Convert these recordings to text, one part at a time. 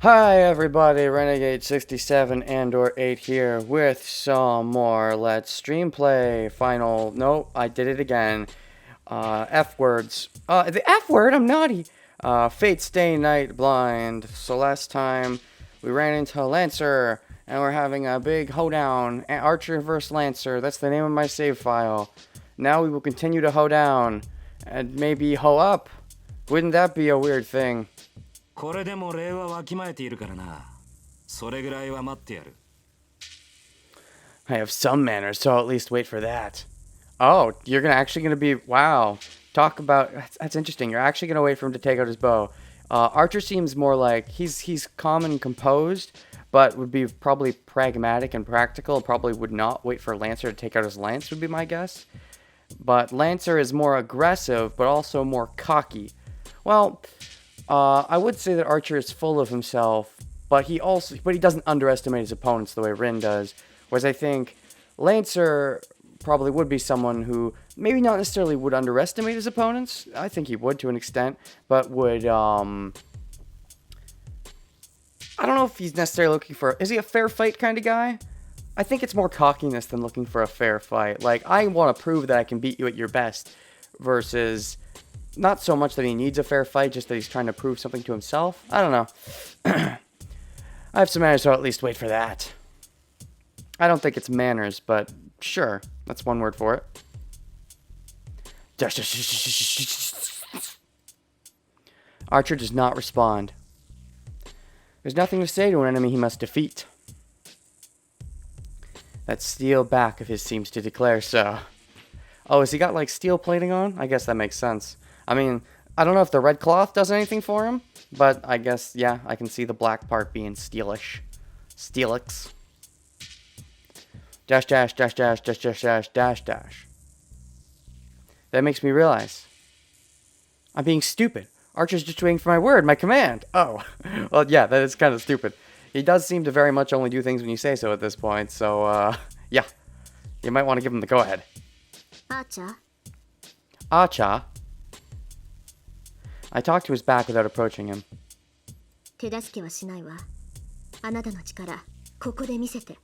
Hi everybody, Renegade 67 and/or 8 here with some more Let's Stream Play final. No, I did it again. F words. The F word, I'm naughty. Fate Stay Night Blind. So last time we ran into Lancer and we're having a big hoedown. Archer vs. Lancer, that's the name of my save file. Now we will continue to hoe down and maybe hoe up. Wouldn't that be a weird thing? これでも礼はわきまえているからな。それぐらいは待ってやる。 I have some manners, so I'll at least wait for that. Oh, you're actually gonna be, wow. Talk about, that's interesting. You're actually gonna wait for him to take out his bow. Archer seems more like, he's calm and composed, but would be probably pragmatic and practical. Probably would not wait for Lancer to take out his lance, would be my guess. But Lancer is more aggressive, but also more cocky. Well, I would say that Archer is full of himself, but he doesn't underestimate his opponents the way Rin does. Whereas I think Lancer probably would be someone who maybe not necessarily would underestimate his opponents. I think he would to an extent, but would, I don't know if he's necessarily looking for, is he a fair fight kind of guy? I think it's more cockiness than looking for a fair fight. Like, I want to prove that I can beat you at your best versus not so much that he needs a fair fight, just that he's trying to prove something to himself. I don't know. I have some manners, so I'll at least wait for that. I don't think it's manners, but sure. That's one word for it. Archer does not respond. There's nothing to say to an enemy he must defeat. That steel back of his seems to declare so. Oh, has he got, like, steel plating on? I guess that makes sense. I mean, I don't know if the red cloth does anything for him, but I guess, yeah, I can see the black part being steelish. Steelix. Dash, dash, dash, dash, dash, dash, dash, dash, dash. That makes me realize I'm being stupid. Archer's just waiting for my word, my command. Oh, well, yeah, that is kind of stupid. He does seem to very much only do things when you say so at this point, so, yeah. You might want to give him the go-ahead. Acha. Acha. I talked to his back without approaching him. 手助けはしないわ。あなたの力、ここで見せて。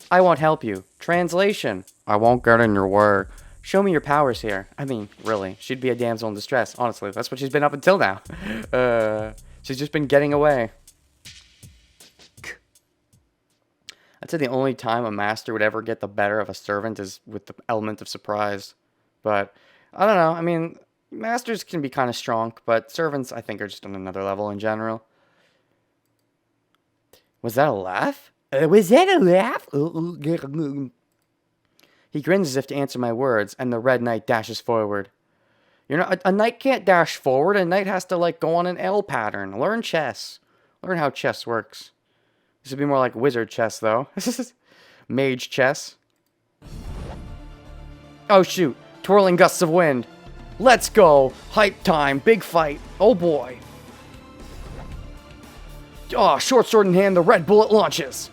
I won't help you. Translation. I won't get in your way. Show me your powers here. I mean, really, she'd be a damsel in distress. Honestly, that's what she's been up until now. She's just been getting away. I'd say the only time a master would ever get the better of a servant is with the element of surprise. But, I don't know. I mean, masters can be kind of strong, but servants, I think, are just on another level in general. Was that a laugh? Was that a laugh? He grins as if to answer my words, and the red knight dashes forward. You're not, a knight can't dash forward. A knight has to, like, go on an L pattern. Learn chess. Learn how chess works. This would be more like wizard chess, though. Mage chess. Oh, shoot. Twirling gusts of wind. Let's go. Hype time. Big fight. Oh, boy. Oh, short sword in hand, the red bullet launches.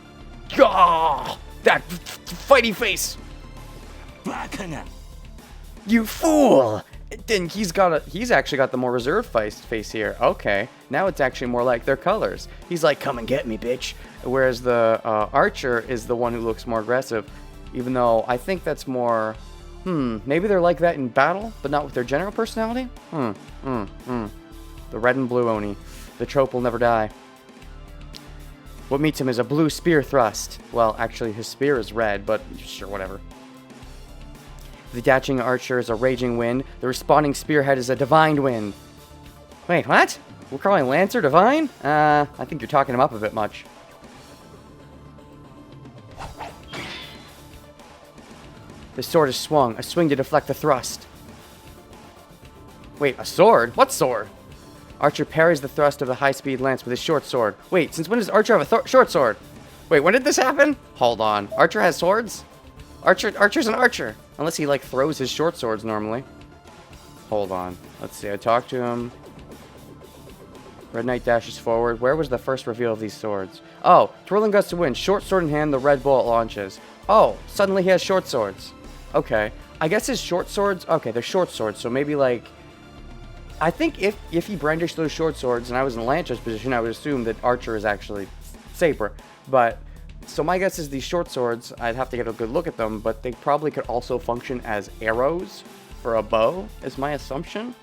Ah, that fighty face. You fool. Then he's actually got the more reserved face here. Okay. Now it's actually more like their colors. He's like, come and get me, bitch. Whereas the archer is the one who looks more aggressive. Even though I think that's more... maybe they're like that in battle, but not with their general personality? The red and blue Oni. The trope will never die. What meets him is a blue spear thrust. Well, actually, his spear is red, but sure, whatever. The dashing archer is a raging wind. The responding spearhead is a divine wind. Wait, what? We're calling Lancer divine? I think you're talking him up a bit much. The sword is swung, a swing to deflect the thrust. Wait, a sword? What sword? Archer parries the thrust of the high-speed lance with his short sword. Wait, since when does Archer have a short sword? Wait, when did this happen? Hold on. Archer has swords? Archer's an archer. Unless he, like, throws his short swords normally. Hold on. Let's see. I talked to him. Red Knight dashes forward. Where was the first reveal of these swords? Oh, twirling gust of wind. Short sword in hand, the red bullet launches. Oh, suddenly he has short swords. Okay. I guess his short swords... Okay, they're short swords, so maybe, like... I think if he brandished those short swords and I was in Lancer's position, I would assume that Archer is actually saber. But, so my guess is these short swords, I'd have to get a good look at them, but they probably could also function as arrows for a bow, is my assumption.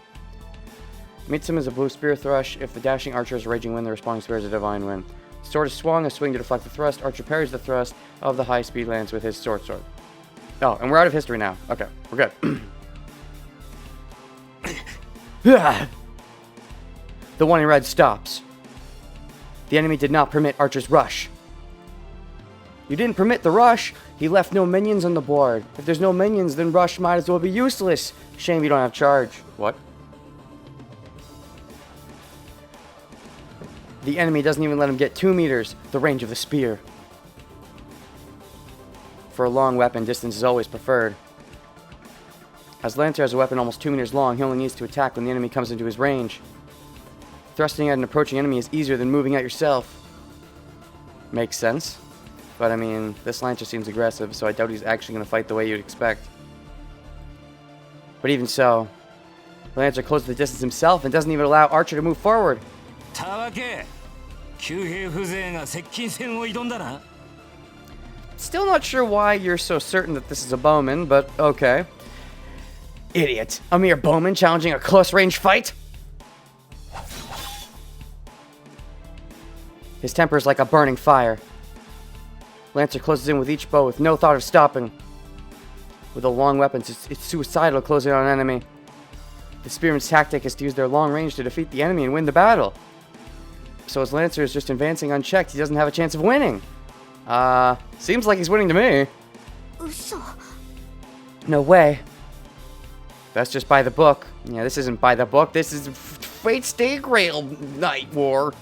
Meets him as a blue spear thrush. If the dashing archer is a raging wind, the responding spear is a divine wind. Sword is swung, a swing to deflect the thrust. Archer parries the thrust of the high-speed lance with his sword. Oh, and we're out of history now. Okay, we're good. The one in red stops. The enemy did not permit Archer's rush. You didn't permit the rush. He left no minions on the board. If there's no minions, then rush might as well be useless. Shame you don't have charge. What? The enemy doesn't even let him get 2 meters, the range of the spear. For a long weapon, distance is always preferred. As Lancer has a weapon almost 2 meters long, he only needs to attack when the enemy comes into his range. Thrusting at an approaching enemy is easier than moving at yourself. Makes sense. But I mean, this Lancer seems aggressive, so I doubt he's actually going to fight the way you'd expect. But even so, the Lancer closes the distance himself and doesn't even allow Archer to move forward. たわけ旧兵風情が接近戦を挑んだな Still not sure why you're so certain that this is a bowman, but okay. Idiot. A mere bowman challenging a close-range fight? His temper is like a burning fire. Lancer closes in with each bow with no thought of stopping. With a long weapon, it's suicidal closing on an enemy. The spearman's tactic is to use their long range to defeat the enemy and win the battle. So as Lancer is just advancing unchecked, he doesn't have a chance of winning. Seems like he's winning to me. 嘘 No way. That's just by the book. Yeah, this isn't by the book. This is Fate Stay Grail Night War.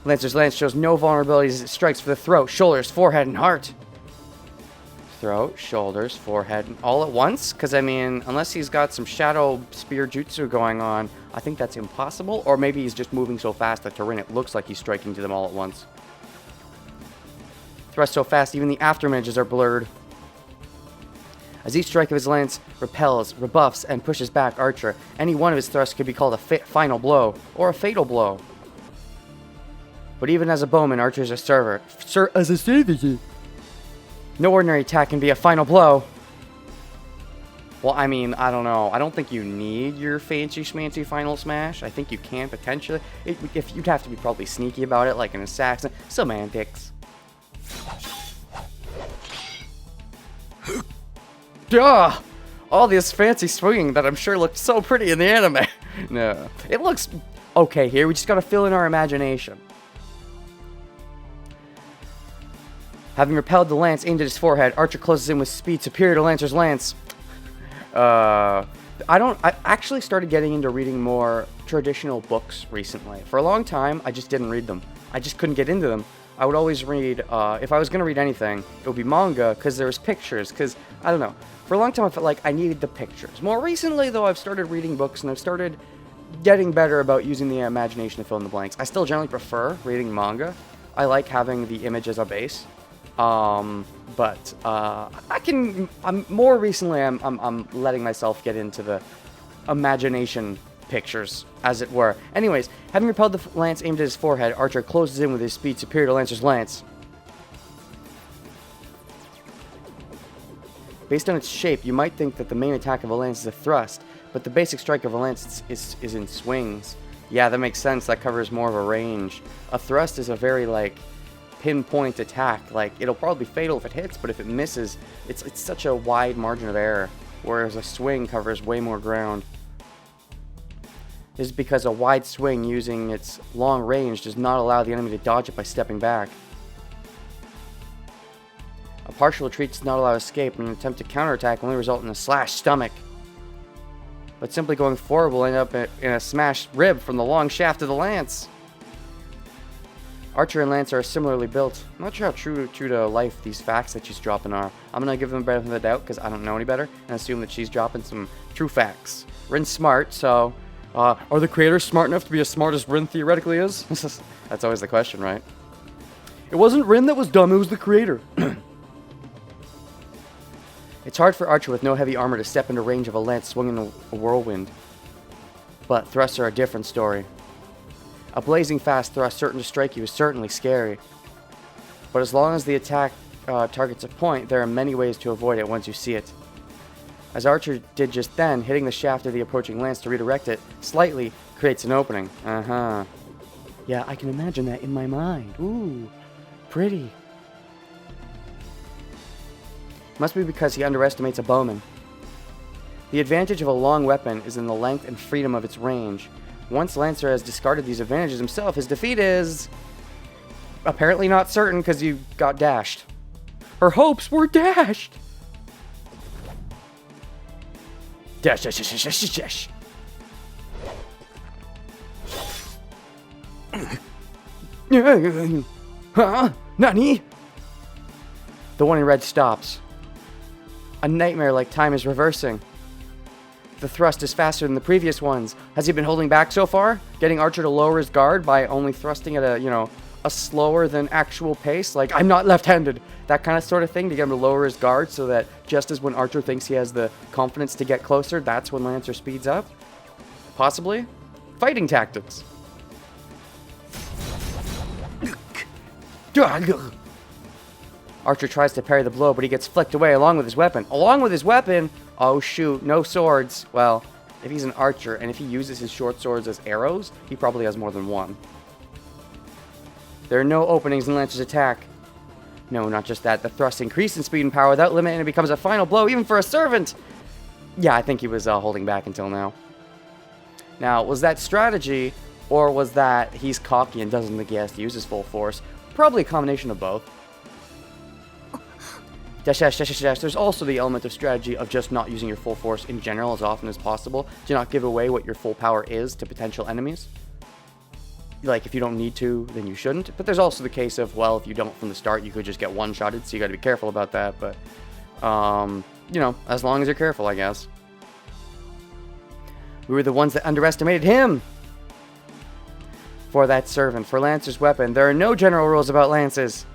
Lancer's lance shows no vulnerabilities as it strikes for the throat, shoulders, forehead, and heart. Throat, shoulders, forehead, all at once? Because, I mean, unless he's got some shadow spear jutsu going on, I think that's impossible. Or maybe he's just moving so fast that to Rin it looks like he's striking to them all at once. Thrust so fast, even the afterimages are blurred. As each strike of his lance repels, rebuffs, and pushes back Archer, any one of his thrusts could be called a final blow, or a fatal blow. But even as a bowman, Archer is a server. No ordinary attack can be a final blow. Well, I mean, I don't know. I don't think you need your fancy schmancy final smash. I think you can potentially. If you'd have to be probably sneaky about it, like an assassin. Semantics. Duh! All this fancy swinging that I'm sure looked so pretty in the anime. No. It looks okay here. We just gotta fill in our imagination. Having repelled the lance aimed at his forehead, Archer closes in with speed superior to Lancer's lance. I actually started getting into reading more traditional books recently. For a long time, I just didn't read them. I just couldn't get into them. I would always read, if I was going to read anything, it would be manga, because there was pictures, because, I don't know. For a long time, I felt like I needed the pictures. More recently, though, I've started reading books, and I've started getting better about using the imagination to fill in the blanks. I still generally prefer reading manga. I like having the image as a base. But more recently, I'm letting myself get into the imagination pictures, as it were. Anyways, having repelled the lance aimed at his forehead, Archer closes in with his speed superior to Lancer's lance. Based on its shape, you might think that the main attack of a lance is a thrust, but the basic strike of a lance is in swings. Yeah, that makes sense. That covers more of a range. A thrust is a very, like, pinpoint attack. Like, it'll probably be fatal if it hits, but if it misses, it's such a wide margin of error, whereas a swing covers way more ground. This is because a wide swing using its long range does not allow the enemy to dodge it by stepping back. A partial retreat does not allow escape, and an attempt to counterattack only result in a slashed stomach. But simply going forward will end up in a smashed rib from the long shaft of the lance. Archer and Lancer are similarly built. I'm not sure how true to life these facts that she's dropping are. I'm going to give them the benefit of the doubt because I don't know any better and assume that she's dropping some true facts. Rin's smart, so are the creators smart enough to be as smart as Rin theoretically is? That's always the question, right? It wasn't Rin that was dumb, it was the creator. It's hard for Archer with no heavy armor to step into range of a lance swung in a whirlwind. But thrusts are a different story. A blazing fast thrust certain to strike you is certainly scary. But as long as the attack targets a point, there are many ways to avoid it once you see it. As Archer did just then, hitting the shaft of the approaching lance to redirect it slightly creates an opening. Yeah, I can imagine that in my mind. Ooh, pretty. Must be because he underestimates a bowman. The advantage of a long weapon is in the length and freedom of its range. Once Lancer has discarded these advantages himself, his defeat is apparently not certain because you got dashed. Her hopes were dashed! Dash, dash, dash, dash, dash, dash. Huh? Nani? The one in red stops. A nightmare like time is reversing. The thrust is faster than the previous ones. Has he been holding back so far? Getting Archer to lower his guard by only thrusting at a slower than actual pace? Like, I'm not left-handed. That kind of sort of thing to get him to lower his guard so that just as when Archer thinks he has the confidence to get closer, that's when Lancer speeds up? Possibly? Fighting tactics. Archer tries to parry the blow, but he gets flicked away along with his weapon. Along with his weapon? Oh shoot, no swords. Well, if he's an archer and if he uses his short swords as arrows, he probably has more than one. There are no openings in Lancer's attack. No, not just that. The thrust increases in speed and power without limit, and it becomes a final blow, even for a servant! Yeah, I think he was holding back until now. Now, was that strategy, or was that he's cocky and doesn't think he has to use his full force? Probably a combination of both. Dash, dash, dash, dash, dash. There's also the element of strategy of just not using your full force in general as often as possible to not give away what your full power is to potential enemies. Like, if you don't need to, then you shouldn't. But there's also the case of, well, if you don't from the start, you could just get one-shotted, so you gotta be careful about that. But, as long as you're careful, I guess. We were the ones that underestimated him! For that servant, for Lancer's weapon, there are no general rules about lances.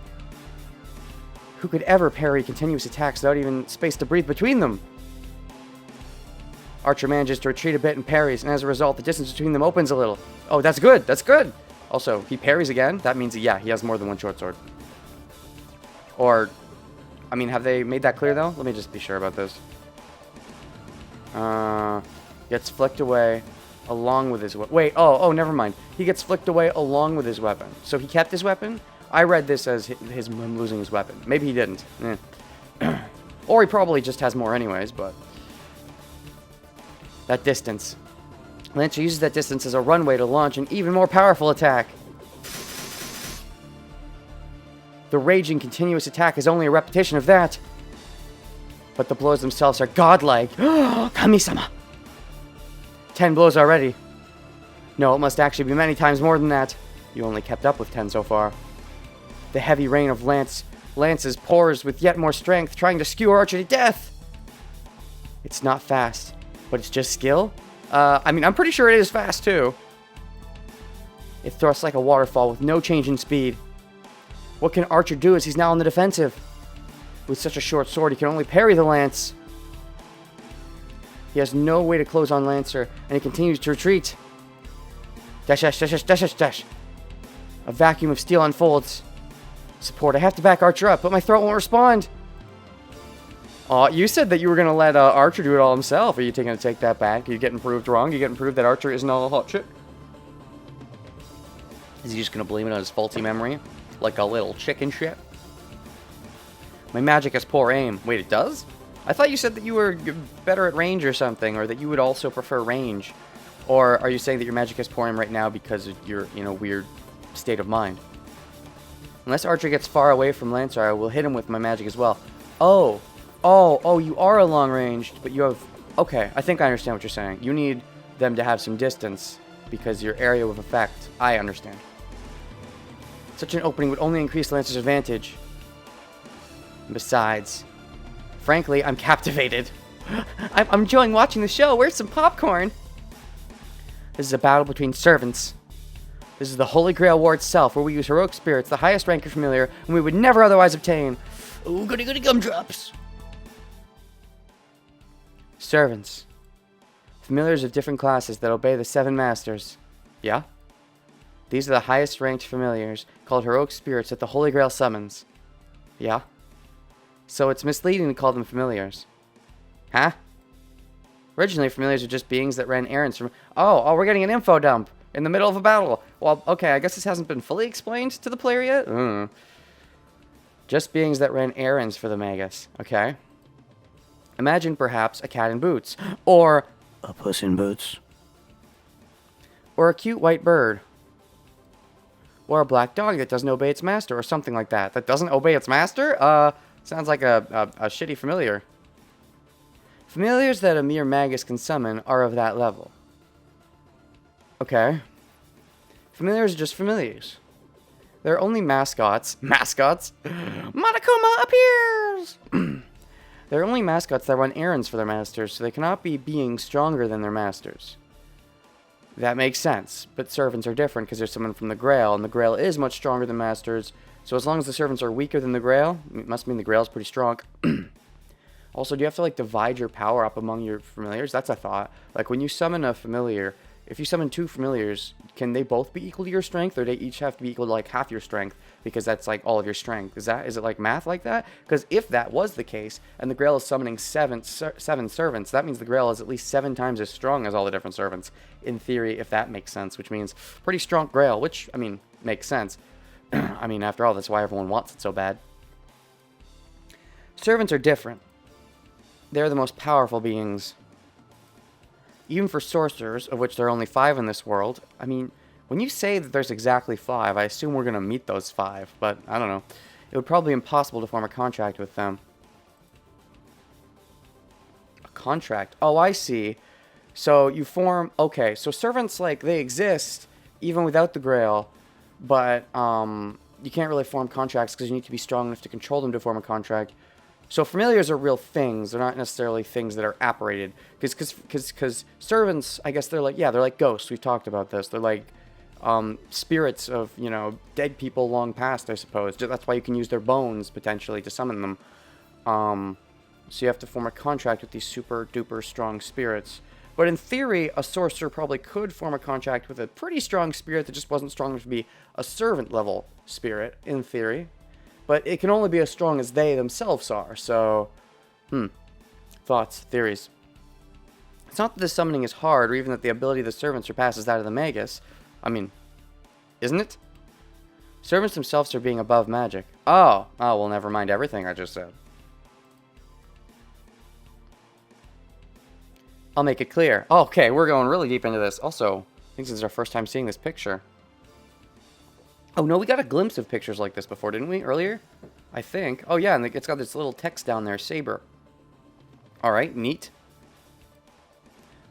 Who could ever parry continuous attacks without even space to breathe between them? Archer manages to retreat a bit and parries, and as a result, the distance between them opens a little. Oh, that's good, that's good! Also, he parries again. That means, yeah, he has more than one short sword. Or, I mean, have they made that clear, though? Let me just be sure about this. Gets flicked away along with his weapon. Wait, oh, never mind. He gets flicked away along with his weapon. So he kept his weapon? I read this as him losing his weapon. Maybe he didn't. Or he probably just has more anyways, but... That distance. Lancer uses that distance as a runway to launch an even more powerful attack. The raging continuous attack is only a repetition of that. But the blows themselves are godlike. Kami-sama! 10 blows already. No, it must actually be many times more than that. You only kept up with 10 so far. The heavy rain of lances pours with yet more strength, trying to skewer Archer to death. It's not fast, but it's just skill? I mean, I'm pretty sure it is fast, too. It thrusts like a waterfall with no change in speed. What can Archer do as he's now on the defensive? With such a short sword, he can only parry the lance. He has no way to close on Lancer, and he continues to retreat. Dash, dash, dash, dash, dash, dash, dash. A vacuum of steel unfolds. Support, I have to back Archer up, but my throat won't respond. Aw, you said that you were going to let Archer do it all himself. Are you going to take that back? Are you getting proved wrong? Are you getting proved that Archer isn't all hot shit? Is he just going to blame it on his faulty memory? Like a little chicken shit? My magic has poor aim. Wait, it does? I thought you said that you were better at range or something, or that you would also prefer range. Or are you saying that your magic has poor aim right now because of your, weird state of mind? Unless Archer gets far away from Lancer, I will hit him with my magic as well. Oh, you are a long-ranged, but you have... Okay, I think I understand what you're saying. You need them to have some distance, because your area of effect... I understand. Such an opening would only increase Lancer's advantage. And besides... Frankly, I'm captivated. I'm enjoying watching the show. Where's some popcorn? This is a battle between servants. This is the Holy Grail War itself, where we use heroic spirits, the highest rank of familiar, and we would never otherwise obtain. Ooh, goody goody gumdrops. Servants. Familiars of different classes that obey the 7 masters. Yeah? These are the highest ranked familiars, called heroic spirits that the Holy Grail summons. Yeah? So it's misleading to call them familiars. Huh? Originally, familiars are just beings that ran errands from... Oh, we're getting an info dump in the middle of a battle. Well, okay, I guess this hasn't been fully explained to the player yet. Just beings that ran errands for the Magus. Okay. Imagine, perhaps, a cat in boots. Or... A puss in boots. Or a cute white bird. Or a black dog that doesn't obey its master, or something like that. That doesn't obey its master? Sounds like a shitty familiar. Familiars that a mere magus can summon are of that level. Okay. Familiars are just familiars. They're only mascots. Mascots? Monokuma appears! They're only mascots that run errands for their masters, so they cannot be beings stronger than their masters. That makes sense, but servants are different because there's someone from the Grail, and the Grail is much stronger than masters, so as long as the servants are weaker than the Grail, it must mean the Grail is pretty strong. Also, do you have to, like, divide your power up among your familiars? That's a thought. Like, when you summon a familiar, if you summon 2 familiars, can they both be equal to your strength, or they each have to be equal to, like, half your strength, because that's, like, all of your strength? Is it, like, math like that? Because if that was the case, and the Grail is summoning 7 servants, that means the Grail is at least 7 times as strong as all the different servants, in theory, if that makes sense, which means pretty strong Grail, which, I mean, makes sense. I mean, after all, that's why everyone wants it so bad. Servants are different. They're the most powerful beings. Even for sorcerers, of which there are only 5 in this world, I mean, when you say that there's exactly 5, I assume we're going to meet those 5, but I don't know. It would probably be impossible to form a contract with them. A contract? Oh, I see. So you form... Okay, so servants, like, they exist even without the Grail, but you can't really form contracts because you need to be strong enough to control them to form a contract. So familiars are real things. They're not necessarily things that are apparated. Because servants, I guess they're like, yeah, they're like ghosts. We've talked about this. They're like spirits of, you know, dead people long past, I suppose. That's why you can use their bones, potentially, to summon them. So you have to form a contract with these super duper strong spirits. But in theory, a sorcerer probably could form a contract with a pretty strong spirit that just wasn't strong enough to be a servant level spirit, in theory. But it can only be as strong as they themselves are, so... Thoughts, theories. It's not that the summoning is hard, or even that the ability of the servant surpasses that of the magus. I mean, isn't it? Servants themselves are being above magic. Oh, well, never mind everything I just said. I'll make it clear. Okay, we're going really deep into this. Also, I think this is our first time seeing this picture. Oh, no, we got a glimpse of pictures like this before, didn't we, earlier? I think. Oh, yeah, and it's got this little text down there, Saber. Alright, neat.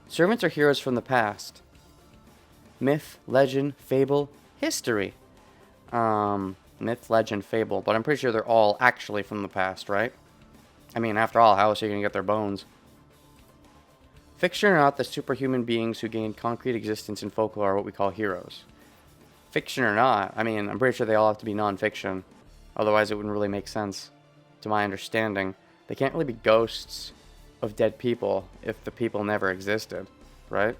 Servants are heroes from the past. Myth, legend, fable, history. Myth, legend, fable. But I'm pretty sure they're all actually from the past, right? I mean, after all, how else are you going to get their bones? Fiction or not, the superhuman beings who gain concrete existence in folklore are what we call heroes. Fiction or not, I mean, I'm pretty sure they all have to be non-fiction. Otherwise, it wouldn't really make sense, to my understanding. They can't really be ghosts of dead people if the people never existed, right?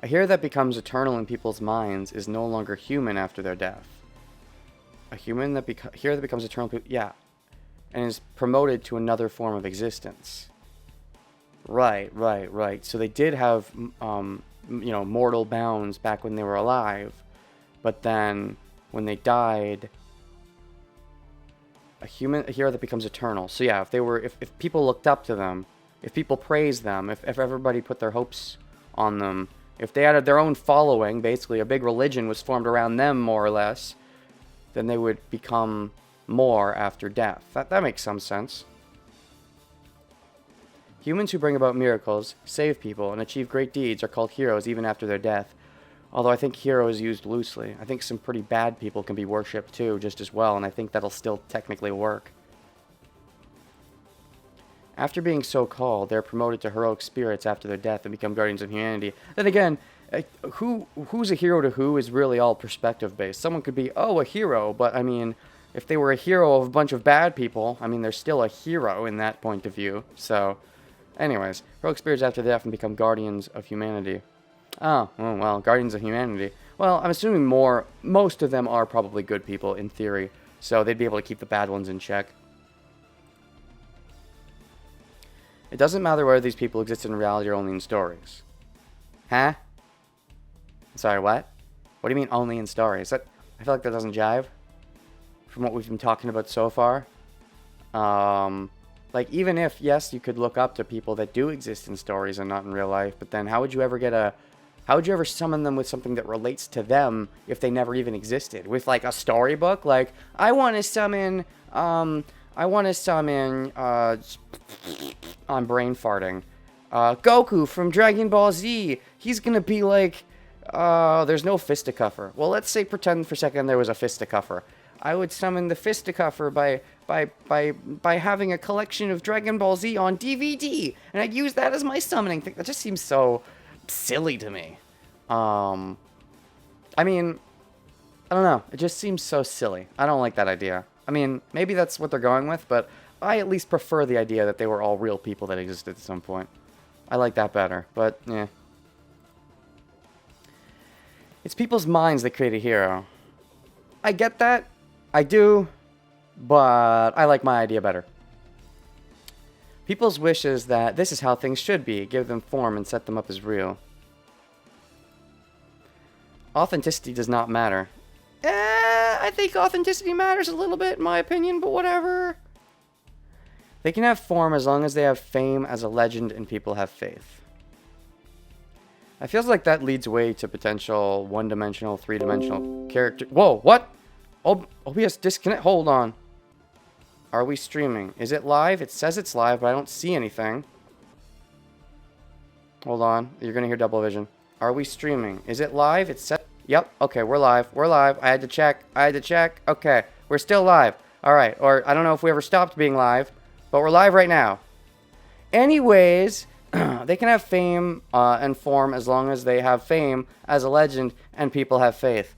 A hero that becomes eternal in people's minds is no longer human after their death. A hero that becomes eternal, yeah, and is promoted to another form of existence. Right. So they did have, mortal bounds back when they were alive, but then when they died, a hero that becomes eternal. So yeah, if people looked up to them, if people praised them, if everybody put their hopes on them, if they had their own following, basically a big religion was formed around them more or less, then they would become more after death. That makes some sense. Humans who bring about miracles, save people, and achieve great deeds are called heroes even after their death. Although I think hero is used loosely. I think some pretty bad people can be worshipped too, just as well, and I think that'll still technically work. After being so called, they're promoted to heroic spirits after their death and become guardians of humanity. Then again, who's a hero to who is really all perspective based. Someone could be, a hero, but I mean, if they were a hero of a bunch of bad people, I mean, they're still a hero in that point of view, so... Anyways, heroic spirits after death and become guardians of humanity. Oh, well, guardians of humanity. Well, I'm assuming most of them are probably good people in theory, so they'd be able to keep the bad ones in check. It doesn't matter whether these people exist in reality or only in stories. Huh? Sorry, what? What do you mean only in stories? I feel like that doesn't jive from what we've been talking about so far. Like, even if, yes, you could look up to people that do exist in stories and not in real life, but then how would you ever summon them with something that relates to them if they never even existed? With, like, a storybook? Like, I want to summon, I'm brain farting. Goku from Dragon Ball Z. He's gonna be like, there's no fisticuffer. Well, let's say pretend for a second there was a fisticuffer. I would summon the fisticuffer by having a collection of Dragon Ball Z on DVD, and I'd use that as my summoning thing. That just seems so silly to me. I mean, I don't know. It just seems so silly. I don't like that idea. I mean, maybe that's what they're going with, but I at least prefer the idea that they were all real people that existed at some point. I like that better, but yeah. It's people's minds that create a hero. I get that. I do. But I like my idea better. People's wish is that this is how things should be. Give them form and set them up as real. Authenticity does not matter. I think authenticity matters a little bit in my opinion, but whatever. They can have form as long as they have fame as a legend and people have faith. I feels like that leads way to potential one-dimensional, three-dimensional character. Whoa, what? OBS disconnect. Hold on. Are we streaming? Is it live? It says it's live, but I don't see anything. Hold on. You're going to hear double vision. Are we streaming? Is it live? It says... Yep. Okay, we're live. We're live. I had to check. Okay, we're still live. All right. Or I don't know if we ever stopped being live, but we're live right now. Anyways, they can have fame and form as long as they have fame as a legend and people have faith.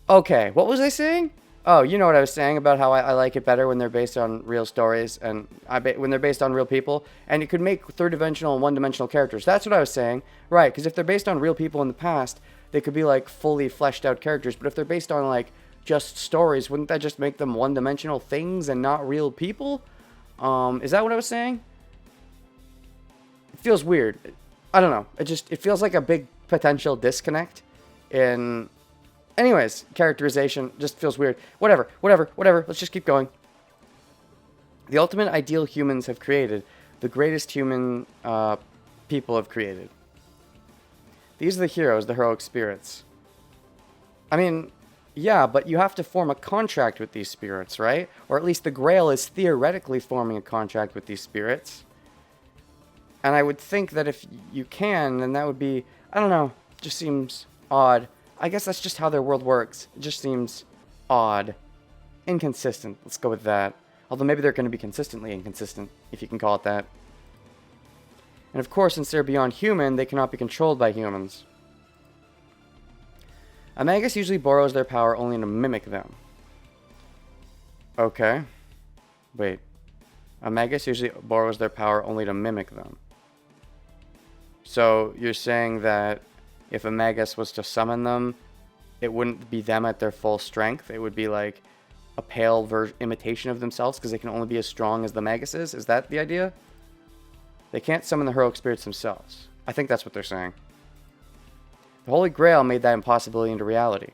Okay, what was I saying? Oh, you know what I was saying about how I like it better when they're based on real stories and when they're based on real people. And you could make third-dimensional and one-dimensional characters. That's what I was saying. Right, because if they're based on real people in the past, they could be like fully fleshed out characters. But if they're based on like just stories, wouldn't that just make them one-dimensional things and not real people? Is that what I was saying? It feels weird. I don't know. It feels like a big potential disconnect in... Anyways, characterization just feels weird. Whatever. Let's just keep going. The ultimate ideal humans have created. The greatest human people have created. These are the heroes, the heroic spirits. I mean, yeah, but you have to form a contract with these spirits, right? Or at least the Grail is theoretically forming a contract with these spirits. And I would think that if you can, then that would be, I don't know, just seems odd. I guess that's just how their world works. It just seems odd. Inconsistent. Let's go with that. Although maybe they're going to be consistently inconsistent, if you can call it that. And of course, since they're beyond human, they cannot be controlled by humans. A Magus usually borrows their power only to mimic them. Okay. Wait. A Magus usually borrows their power only to mimic them. So, you're saying that if a Magus was to summon them, it wouldn't be them at their full strength. It would be like a pale imitation of themselves because they can only be as strong as the Magus is. Is that the idea? They can't summon the heroic spirits themselves. I think that's what they're saying. The Holy Grail made that impossibility into reality.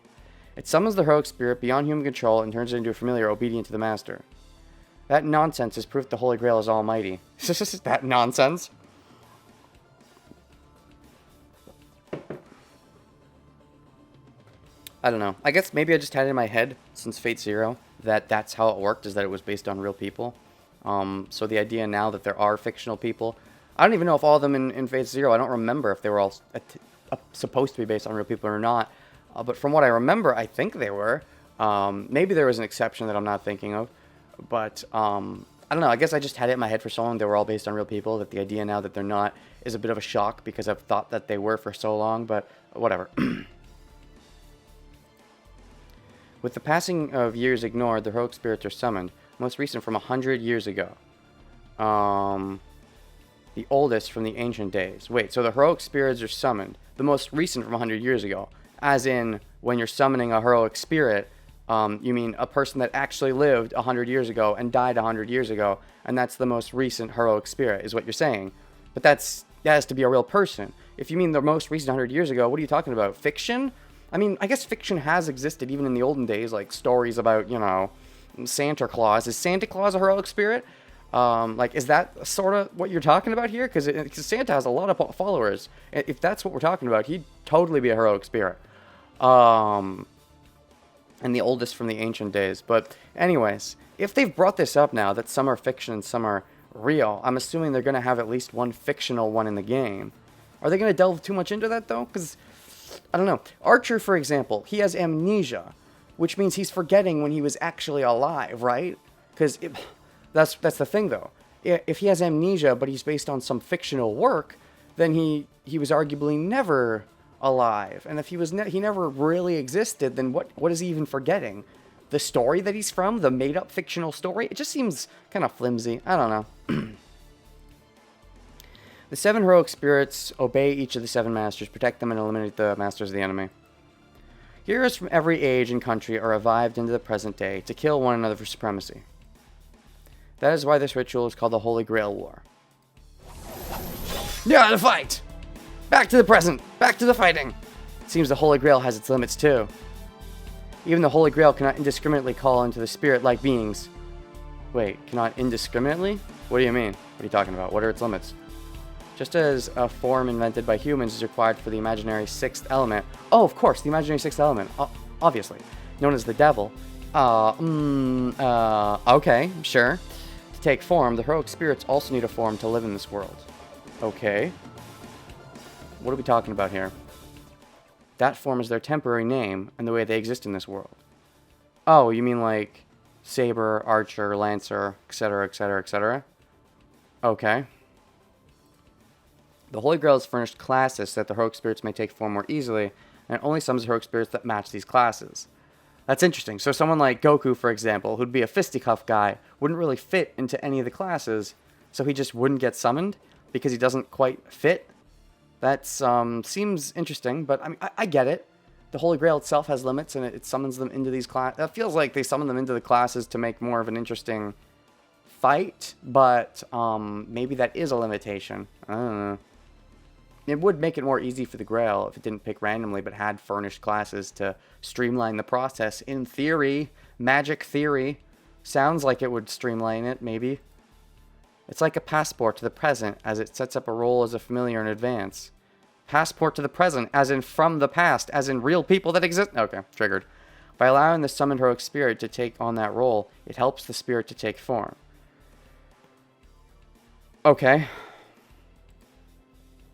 It summons the heroic spirit beyond human control and turns it into a familiar obedient to the master. That nonsense is proof the Holy Grail is almighty. Is that nonsense? I don't know. I guess maybe I just had it in my head since Fate Zero that that's how it worked, is that it was based on real people. So the idea now that there are fictional people, I don't even know if all of them in Fate Zero, I don't remember if they were all supposed to be based on real people or not. But from what I remember, I think they were. Maybe there was an exception that I'm not thinking of. But I don't know. I guess I just had it in my head for so long they were all based on real people, that the idea now that they're not is a bit of a shock because I've thought that they were for so long. But whatever. With the passing of years ignored, the heroic spirits are summoned, most recent from 100 years ago. The oldest from the ancient days. Wait, so the heroic spirits are summoned. The most recent from 100 years ago. As in, when you're summoning a heroic spirit, you mean a person that actually lived 100 years ago and died 100 years ago, and that's the most recent heroic spirit, is what you're saying. But that has to be a real person. If you mean the most recent 100 years ago, what are you talking about? Fiction? I mean, I guess fiction has existed even in the olden days, like stories about, Santa Claus. Is Santa Claus a heroic spirit? Is that sort of what you're talking about here? Because Santa has a lot of followers. If that's what we're talking about, he'd totally be a heroic spirit. And the oldest from the ancient days. But anyways, if they've brought this up now, that some are fiction and some are real, I'm assuming they're going to have at least one fictional one in the game. Are they going to delve too much into that, though? Because, I don't know. Archer, for example, he has amnesia, which means he's forgetting when he was actually alive, right? Because that's the thing, though. If he has amnesia, but he's based on some fictional work, then he was arguably never alive. And if he was he never really existed, then what is he even forgetting? The story that he's from? The made-up fictional story? It just seems kind of flimsy. I don't know. The 7 heroic spirits obey each of the 7 masters, protect them, and eliminate the masters of the enemy. Heroes from every age and country are revived into the present day to kill one another for supremacy. That is why this ritual is called the Holy Grail War. Yeah, the fight! Back to the present! Back to the fighting! It seems the Holy Grail has its limits too. Even the Holy Grail cannot indiscriminately call into the spirit-like beings. Wait, cannot indiscriminately? What do you mean? What are you talking about? What are its limits? Just as a form invented by humans is required for the imaginary 6th element. Oh, of course, the imaginary 6th element. Obviously. Known as the devil. Okay, sure. To take form, the heroic spirits also need a form to live in this world. Okay. What are we talking about here? That form is their temporary name and the way they exist in this world. Oh, you mean like Saber, Archer, Lancer, etc., etc., etc.? Okay. The Holy Grail has furnished classes so that the heroic spirits may take form more easily, and it only summons heroic spirits that match these classes. That's interesting. So someone like Goku, for example, who'd be a fisticuff guy, wouldn't really fit into any of the classes, so he just wouldn't get summoned because he doesn't quite fit. That seems interesting, but I mean, I get it. The Holy Grail itself has limits, and it summons them into these classes. It feels like they summon them into the classes to make more of an interesting fight, but maybe that is a limitation. I don't know. It would make it more easy for the Grail if it didn't pick randomly, but had furnished classes to streamline the process. In theory, magic theory, sounds like it would streamline it, maybe. It's like a passport to the present, as it sets up a role as a familiar in advance. Passport to the present, as in from the past, as in real people that exist. Okay, triggered. By allowing the summoned heroic spirit to take on that role, it helps the spirit to take form. Okay.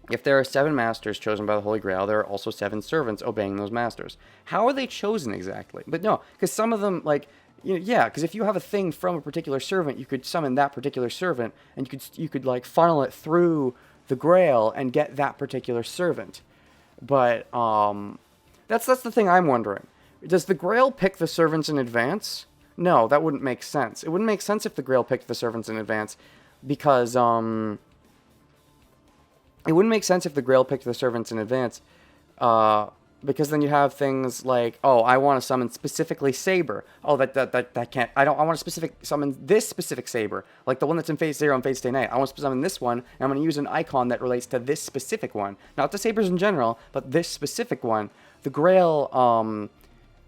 If there are 7 masters chosen by the Holy Grail, there are also 7 servants obeying those masters. How are they chosen exactly? But no, because some of them, like, yeah, because if you have a thing from a particular servant, you could summon that particular servant, and you could like funnel it through the Grail and get that particular servant. But that's the thing I'm wondering. Does the Grail pick the servants in advance? No, that wouldn't make sense. It wouldn't make sense if the Grail picked the servants in advance, because it wouldn't make sense if the Grail picked the servants in advance, because then you have things like, oh, I want to summon specifically Saber. Oh, that can't. I want to summon this specific Saber, like the one that's in Phase 0 and Phase Day Night. I want to summon this one, and I'm going to use an icon that relates to this specific one, not the Sabers in general, but this specific one. The Grail,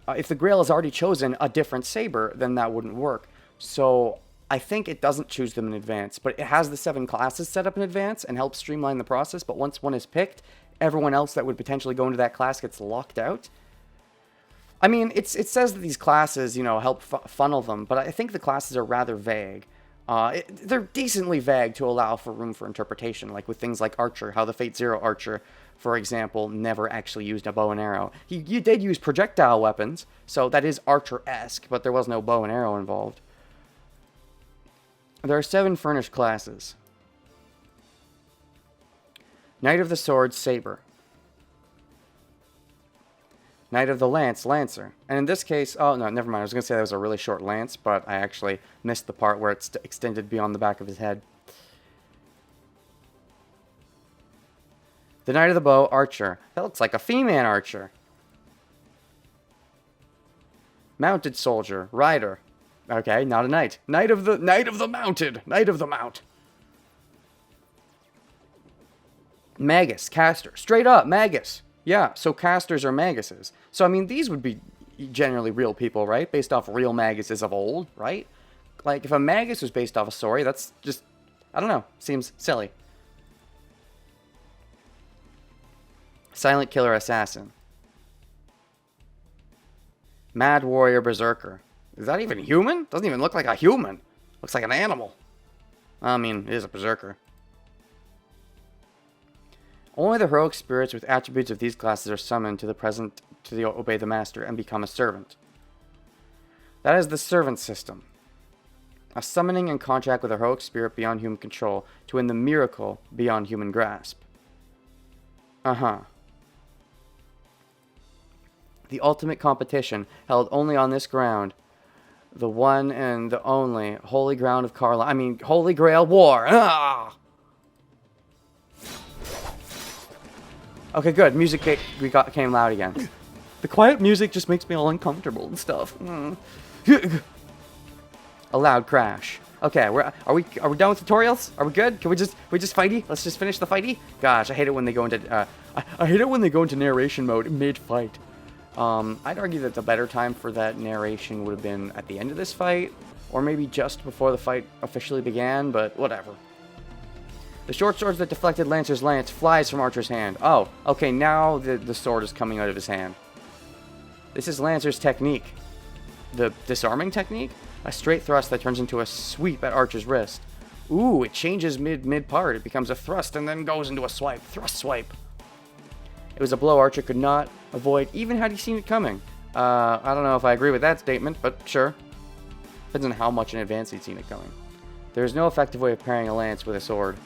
if the Grail has already chosen a different Saber, then that wouldn't work. So I think it doesn't choose them in advance, but it has the 7 classes set up in advance and helps streamline the process. But once one is picked, everyone else that would potentially go into that class gets locked out. I mean, it says that these classes, help funnel them, but I think the classes are rather vague. They're decently vague to allow for room for interpretation, like with things like Archer, how the Fate Zero Archer, for example, never actually used a bow and arrow. He did use projectile weapons, so that is Archer-esque, but there was no bow and arrow involved. There are 7 furnished classes. Knight of the Sword, Saber. Knight of the Lance, Lancer. And in this case, oh no, never mind. I was going to say that was a really short lance, but I actually missed the part where it's extended beyond the back of his head. The Knight of the Bow, archer. That looks like a female archer. Mounted soldier, rider. Okay, not a knight. Knight of the mounted. Knight of the mount. Magus, caster. Straight up, magus. Yeah, so casters are maguses. So, I mean, these would be generally real people, right? Based off real maguses of old, right? Like, if a magus was based off a story, that's just, I don't know, seems silly. Silent killer assassin. Mad warrior berserker. Is that even human? Doesn't even look like a human. Looks like an animal. I mean, it is a berserker. Only the heroic spirits with attributes of these classes are summoned to the present to obey the master and become a servant. That is the servant system. A summoning in contract with a heroic spirit beyond human control to win the miracle beyond human grasp. Uh-huh. The ultimate competition held only on this ground. The one and the only holy ground of Holy Grail War. Ah! Okay, good. Music came loud again. The quiet music just makes me all uncomfortable and stuff. A loud crash. Okay, are we done with tutorials? Are we good? Can we just fighty? Let's just finish the fighty. Gosh, I hate it when they go into I hate it when they go into narration mode mid-fight. I'd argue that the better time for that narration would have been at the end of this fight, or maybe just before the fight officially began, but whatever. The short swords that deflected Lancer's lance flies from Archer's hand. Oh, okay, now the sword is coming out of his hand. This is Lancer's technique. The disarming technique? A straight thrust that turns into a sweep at Archer's wrist. Ooh, it changes mid-part. It becomes a thrust and then goes into a swipe. Thrust swipe. It was a blow Archer could not avoid, even had he seen it coming. I don't know if I agree with that statement, but sure. Depends on how much in advance he'd seen it coming. There is no effective way of pairing a lance with a sword.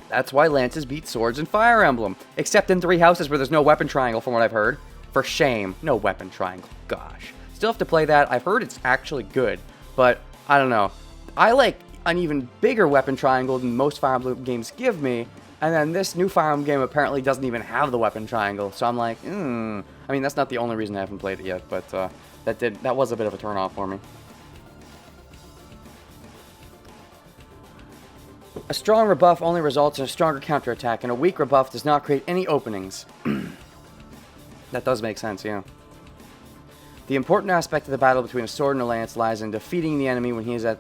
That's why lances beat swords in Fire Emblem. Except in 3 Houses where there's no weapon triangle from what I've heard. For shame. No weapon triangle. Gosh. Still have to play that. I've heard it's actually good. But, I don't know. I like an even bigger weapon triangle than most Fire Emblem games give me. And then this new Fire Emblem game apparently doesn't even have the weapon triangle. So I'm like, I mean, that's not the only reason I haven't played it yet. But that was a bit of a turn-off for me. A strong rebuff only results in a stronger counterattack, and a weak rebuff does not create any openings. That does make sense, yeah. The important aspect of the battle between a sword and a lance lies in defeating the enemy when he is at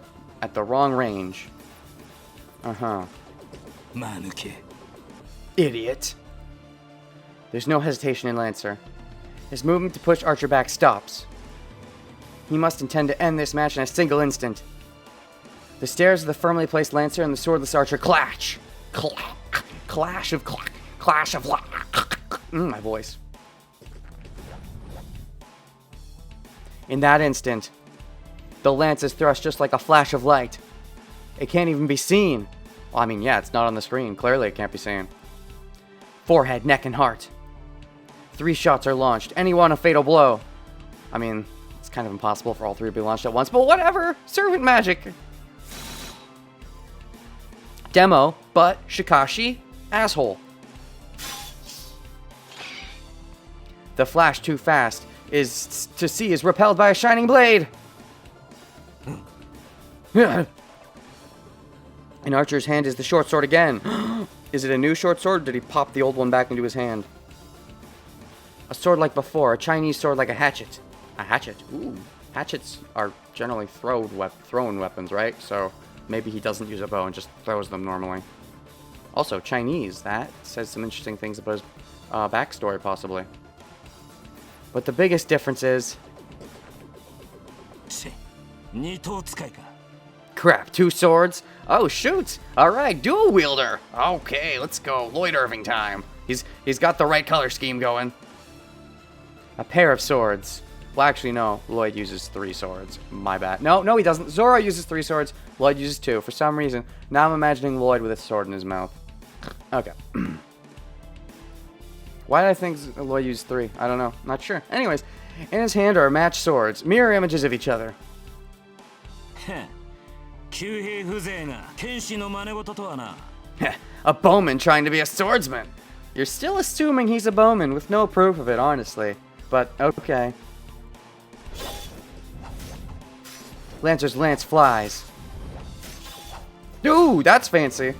the wrong range. Uh-huh. Idiot. There's no hesitation in Lancer. His movement to push Archer back stops. He must intend to end this match in a single instant. The stairs of the firmly placed Lancer and the swordless Archer clash. Clash of my voice. In that instant, the lance is thrust just like a flash of light. It can't even be seen. Well, I mean, yeah, it's not on the screen. Clearly, it can't be seen. Forehead, neck, and heart. 3 shots are launched. Any one a fatal blow. I mean, it's kind of impossible for all 3 to be launched at once, but whatever. Servant magic. Demo, but Shikashi, asshole. The flash too fast is to see is repelled by a shining blade. In Archer's hand is the short sword again. Is it a new short sword, or did he pop the old one back into his hand? A sword like before, a Chinese sword like a hatchet. A hatchet, ooh. Hatchets are generally thrown weapons, right? So maybe he doesn't use a bow and just throws them normally. Also, Chinese, that says some interesting things about his backstory, possibly. But the biggest difference is... Crap, 2 swords? Oh, shoot! Alright, dual wielder! Okay, let's go. Lloyd Irving time. He's got the right color scheme going. A pair of swords. Well, actually, no. Lloyd uses 3 swords. My bad. No, he doesn't. Zora uses 3 swords. Lloyd uses 2. For some reason, now I'm imagining Lloyd with a sword in his mouth. Okay. Why did I think Lloyd used 3? I don't know. Not sure. Anyways, in his hand are matched swords. Mirror images of each other. A bowman trying to be a swordsman. You're still assuming he's a bowman with no proof of it, honestly. But, okay. Lancer's lance flies. Ooh, that's fancy.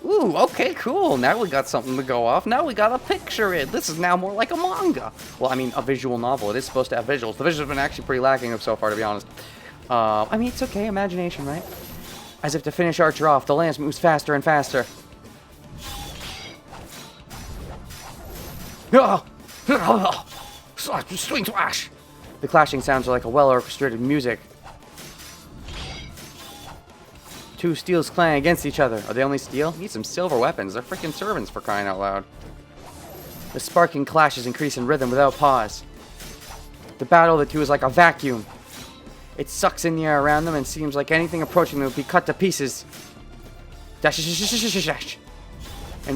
Ooh, okay, cool. Now we got something to go off. Now we got a picture it. This is now more like a manga. Well, I mean, a visual novel. It is supposed to have visuals. The visuals have been actually pretty lacking so far, to be honest. I mean, it's okay. Imagination, right? As if to finish Archer off, the lance moves faster and faster. Swing slash! The clashing sounds are like a well-orchestrated music. Two steels clang against each other. Are they only steel? Need some silver weapons. They're freaking servants, for crying out loud. The sparking clashes increase in rhythm without pause. The battle of the two is like a vacuum. It sucks in the air around them and seems like anything approaching them would be cut to pieces. In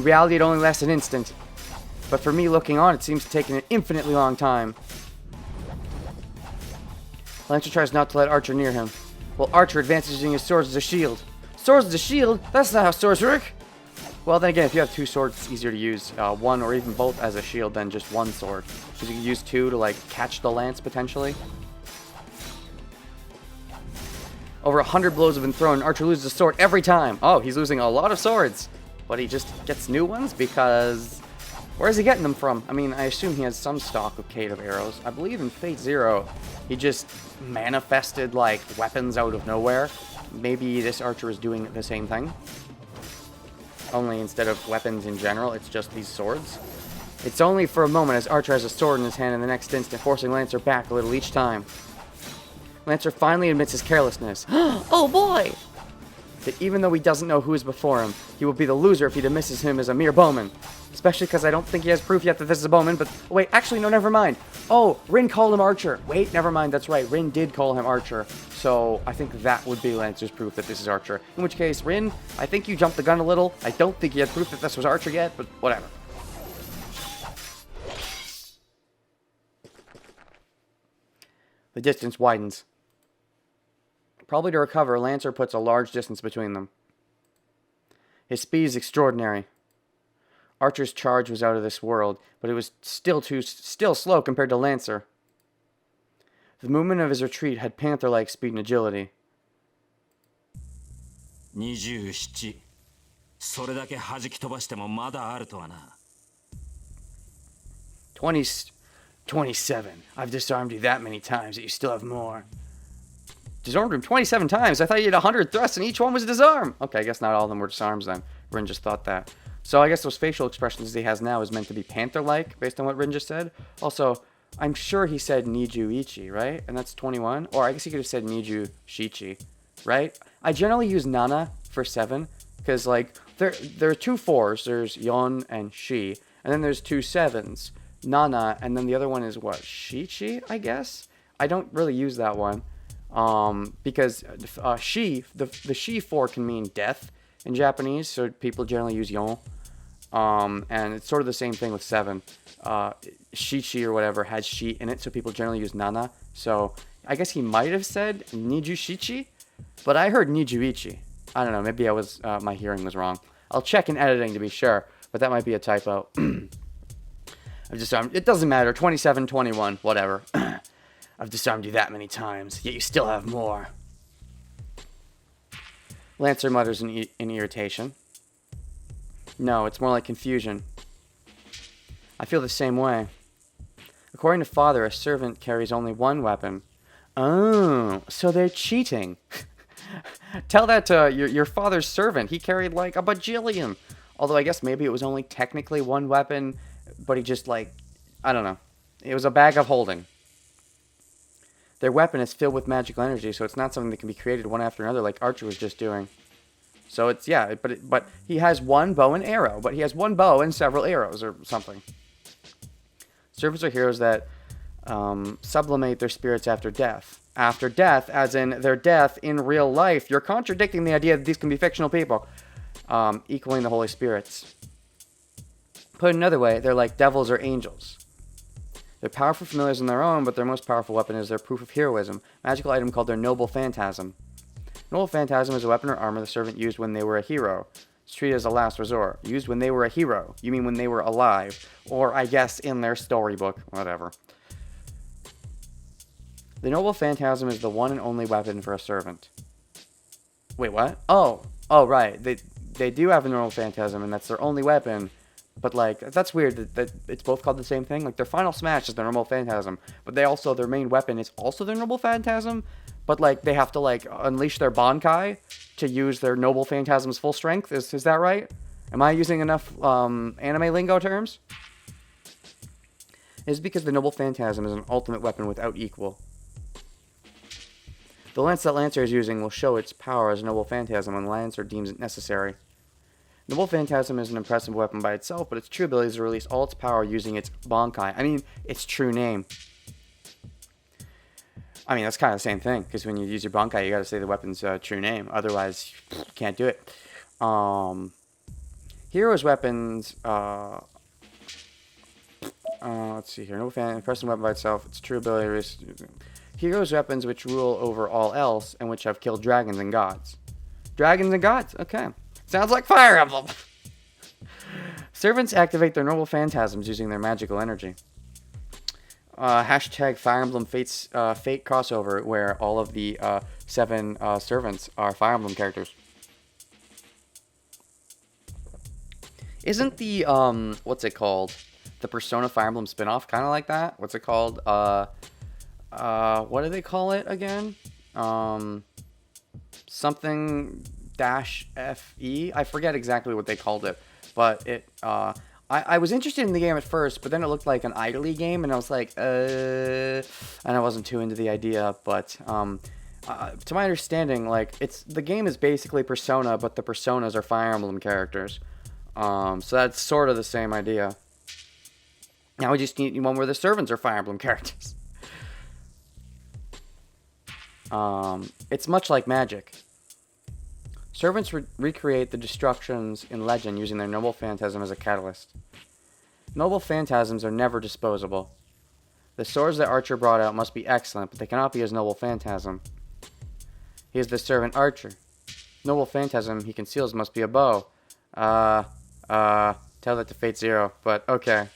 reality, it only lasts an instant. But for me looking on, it seems to take an infinitely long time. Lancer tries not to let Archer near him, while Archer advances using his swords as a shield. Swords as a shield? That's not how swords work! Well, then again, if you have two swords, it's easier to use one or even both as a shield than just one sword. Because you can use two to, like, catch the lance, potentially. Over 100 blows have been thrown, and Archer loses a sword every time. Oh, he's losing a lot of swords. But he just gets new ones because... Where is he getting them from? I mean, I assume he has some stock of Cave of Arrows. I believe in Fate Zero, he just manifested, like, weapons out of nowhere. Maybe this Archer is doing the same thing. Only instead of weapons in general, it's just these swords. It's only for a moment as Archer has a sword in his hand in the next instant, forcing Lancer back a little each time. Lancer finally admits his carelessness. Oh boy! That even though he doesn't know who is before him, he will be the loser if he dismisses him as a mere bowman. Especially because I don't think he has proof yet that this is a bowman, but wait, actually, no, never mind. Oh, Rin called him Archer. Wait, never mind, that's right, Rin did call him Archer. So I think that would be Lancer's proof that this is Archer. In which case, Rin, I think you jumped the gun a little. I don't think he had proof that this was Archer yet, but whatever. The distance widens. Probably to recover, Lancer puts a large distance between them. His speed is extraordinary. Archer's charge was out of this world, but it was still slow compared to Lancer. The movement of his retreat had panther-like speed and agility. 27それだけ弾き飛ばしてもまだあるとはな 27. I've disarmed you that many times that you still have more. Disarmed him 27 times. I thought you had 100 thrusts and each one was disarm. Okay, I guess not all of them were disarms then. Rin just thought that. So I guess those facial expressions he has now is meant to be panther-like, based on what Rin just said. Also, I'm sure he said Niju Ichi, right? And that's 21. Or I guess he could have said Niju Shichi, right? I generally use Nana for 7, because, like, there are two 4s. There's Yon and Shi. And then there's two 7s. Nana, and then the other one is what? Shichi, I guess? I don't really use that one. Because Shi, the Shi 4 can mean death in Japanese, so people generally use Yon. And it's sort of the same thing with 7. Shichi or whatever has Shi in it, so people generally use Nana. So I guess he might have said Niju Shichi, but I heard Niju Ichi. I don't know, maybe my hearing was wrong. I'll check in editing to be sure, but that might be a typo. It doesn't matter, 27, 21, whatever. I've disarmed you that many times, yet you still have more. Lancer mutters in irritation. No, it's more like confusion. I feel the same way. According to Father, a servant carries only one weapon. Oh, so they're cheating. Tell that to your father's servant. He carried like a bajillion. Although I guess maybe it was only technically one weapon, but he just like, I don't know. It was a bag of holding. Their weapon is filled with magical energy, so it's not something that can be created one after another like Archer was just doing. So it's, yeah, but he has one bow and arrow, but he has one bow and several arrows or something. Servants are heroes that sublimate their spirits after death. After death, as in their death in real life. You're contradicting the idea that these can be fictional people, equaling the Holy Spirits. Put another way, they're like devils or angels. They're powerful familiars on their own, but their most powerful weapon is their proof of heroism, magical item called their noble phantasm. Noble Phantasm is a weapon or armor the servant used when they were a hero. It's treated as a last resort. Used when they were a hero. You mean when they were alive. Or, I guess, in their storybook. Whatever. The Noble Phantasm is the one and only weapon for a servant. Wait, what? Oh, right. They do have a Noble Phantasm, and that's their only weapon. But, like, that's weird that it's both called the same thing. Like, their final smash is their Noble Phantasm. But their main weapon is also their Noble Phantasm. But, like, they have to, like, unleash their Bankai to use their Noble Phantasm's full strength. Is that right? Am I using enough anime lingo terms? It is because the Noble Phantasm is an ultimate weapon without equal. The lance that Lancer is using will show its power as a Noble Phantasm when Lancer deems it necessary. Noble Phantasm is an impressive weapon by itself, but its true ability is to release all its power using its Bankai. I mean, its true name. I mean, that's kind of the same thing, because when you use your Bankai, you gotta say the weapon's true name. Otherwise, you can't do it. Hero's weapons, let's see here. Noble Phantasm, impressive weapon by itself, its true ability is... Heroes' weapons which rule over all else and which have killed dragons and gods. Dragons and gods, okay. Sounds like Fire Emblem. Servants activate their Noble Phantasms using their magical energy. Hashtag Fire Emblem Fate crossover, where all of the 7 servants are Fire Emblem characters. Isn't the, what's it called? The Persona Fire Emblem spinoff kind of like that? What's it called? What do they call it again? Something -FE? I forget exactly what they called it. But it, I was interested in the game at first, but then it looked like an idly game, and I was like, and I wasn't too into the idea, but, to my understanding, like, the game is basically Persona, but the Personas are Fire Emblem characters. So that's sort of the same idea. Now we just need one where the servants are Fire Emblem characters. It's much like magic. Servants recreate the destructions in legend using their Noble Phantasm as a catalyst. Noble Phantasms are never disposable. The swords that Archer brought out must be excellent, but they cannot be his Noble Phantasm. He is the servant Archer. Noble Phantasm he conceals must be a bow. Tell that to Fate Zero, but okay.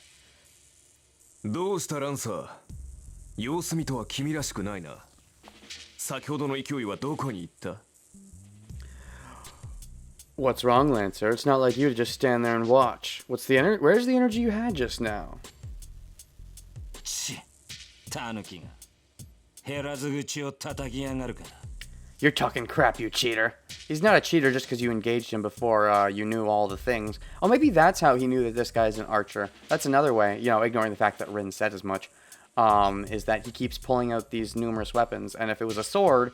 どうしたランサー様子見とは君らしくないな先ほどの勢いはどこに行った What's wrong, Lancer? It's not like you to just stand there and watch. Where's the energy you had just now? ちタヌキが減らず口を叩きやがるから You're talking crap, you cheater. He's not a cheater just because you engaged him before you knew all the things. Oh, maybe that's how he knew that this guy's an archer. That's another way, ignoring the fact that Rin said as much, is that he keeps pulling out these numerous weapons. And if it was a sword,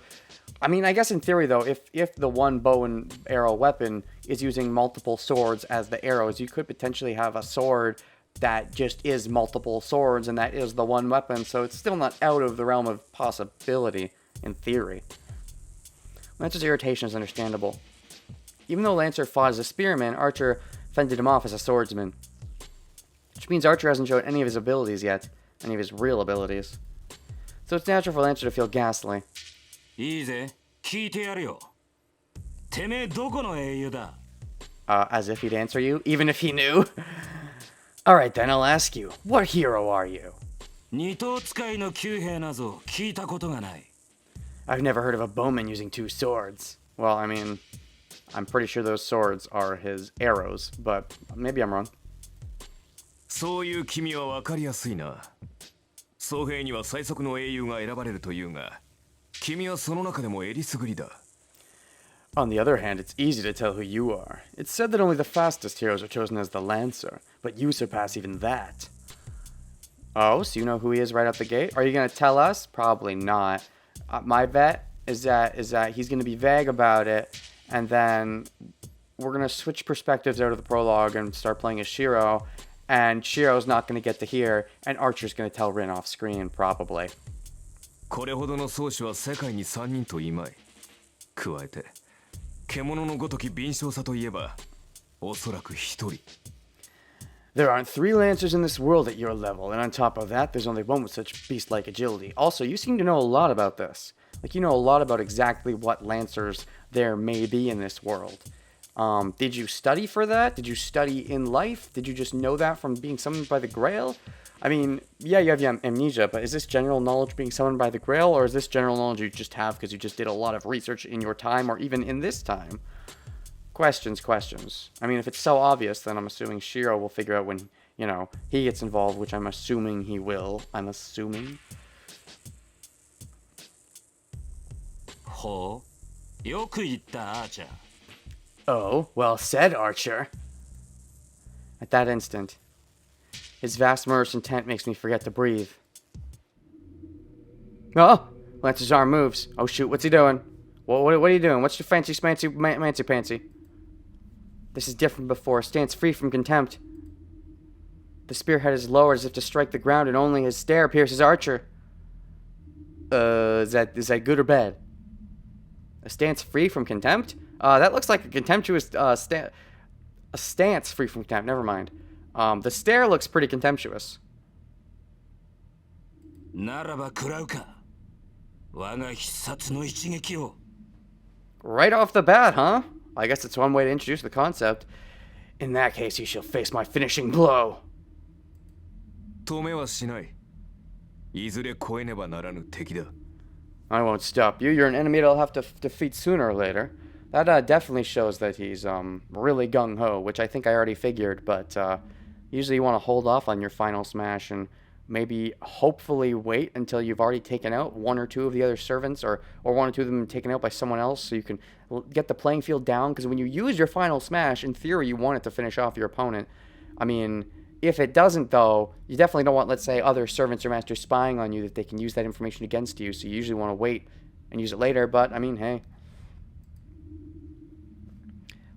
I mean, I guess in theory, though, if the one bow and arrow weapon is using multiple swords as the arrows, you could potentially have a sword that just is multiple swords, and that is the one weapon, so it's still not out of the realm of possibility, in theory. Lancer's irritation is understandable. Even though Lancer fought as a spearman, Archer fended him off as a swordsman. Which means Archer hasn't shown any of his abilities yet, any of his real abilities. So it's natural for Lancer to feel ghastly. いいぜ聞いてやるよてめえどこの英雄だ As if he'd answer you, even if he knew. Alright then, I'll ask you, what hero are you? 二頭使いの旧兵なぞ聞いたことがない I've never heard of a bowman using 2 swords. Well, I mean, I'm pretty sure those swords are his arrows, but maybe I'm wrong. そういう君は分かりやすいな僧兵には最速の英雄が選ばれるというが君はその中でもえりすぐりだ On the other hand, it's easy to tell who you are. It's said that only the fastest heroes are chosen as the Lancer, but you surpass even that. Oh, so you know who he is right out the gate? Are you going to tell us? Probably not. My bet is that he's going to be vague about it, and then we're going to switch perspectives out of the prologue and start playing as Shiro, and Shiro's not going to get to hear, and Archer's going to tell Rin off screen, probably. これほどの宗師は世界に3人といまい加えて獣のごとき敏捷さといえばおそらく1人 There aren't 3 Lancers in this world at your level, and on top of that, there's only one with such beast-like agility. Also, you seem to know a lot about this. Like, you know a lot about exactly what Lancers there may be in this world. Did you study for that? Did you study in life? Did you just know that from being summoned by the Grail? I mean, yeah, you have your amnesia, but is this general knowledge being summoned by the Grail, or is this general knowledge you just have because you just did a lot of research in your time, or even in this time? Questions, questions. I mean, if it's so obvious, then I'm assuming Shiro will figure out when, you know, he gets involved, which I'm assuming he will. I'm assuming. ほう、よく言ったアーチャー。 Oh, well said, Archer. At that instant, his vast murderous intent makes me forget to breathe. Oh! Lancer's arm moves. Oh shoot, what's he doing? What are you doing? What's your fancy smancy mancy pancy? This is different before. Stands free from contempt. The spearhead is lowered as if to strike the ground, and only his stare pierces Archer. Is that good or bad? A stance free from contempt? That looks like a contemptuous a stance free from contempt. Never mind. The stare looks pretty contemptuous. ならば食らうか。我が必殺の一撃を。 Right off the bat, huh? I guess it's one way to introduce the concept. In that case, you shall face my finishing blow. 止めはしない。いずれ越えねばならぬ敵だ。 I won't stop you. You're an enemy I'll have to defeat sooner or later. That definitely shows that he's really gung-ho, which I think I already figured, but usually you want to hold off on your final smash and maybe hopefully wait until you've already taken out one or two of the other servants, or one or two of them taken out by someone else, so you can get the playing field down, because when you use your final smash, in theory you want it to finish off your opponent. I mean, if it doesn't, though, you definitely don't want, let's say, other servants or masters spying on you that they can use that information against you, so you usually want to wait and use it later, but, I mean, hey.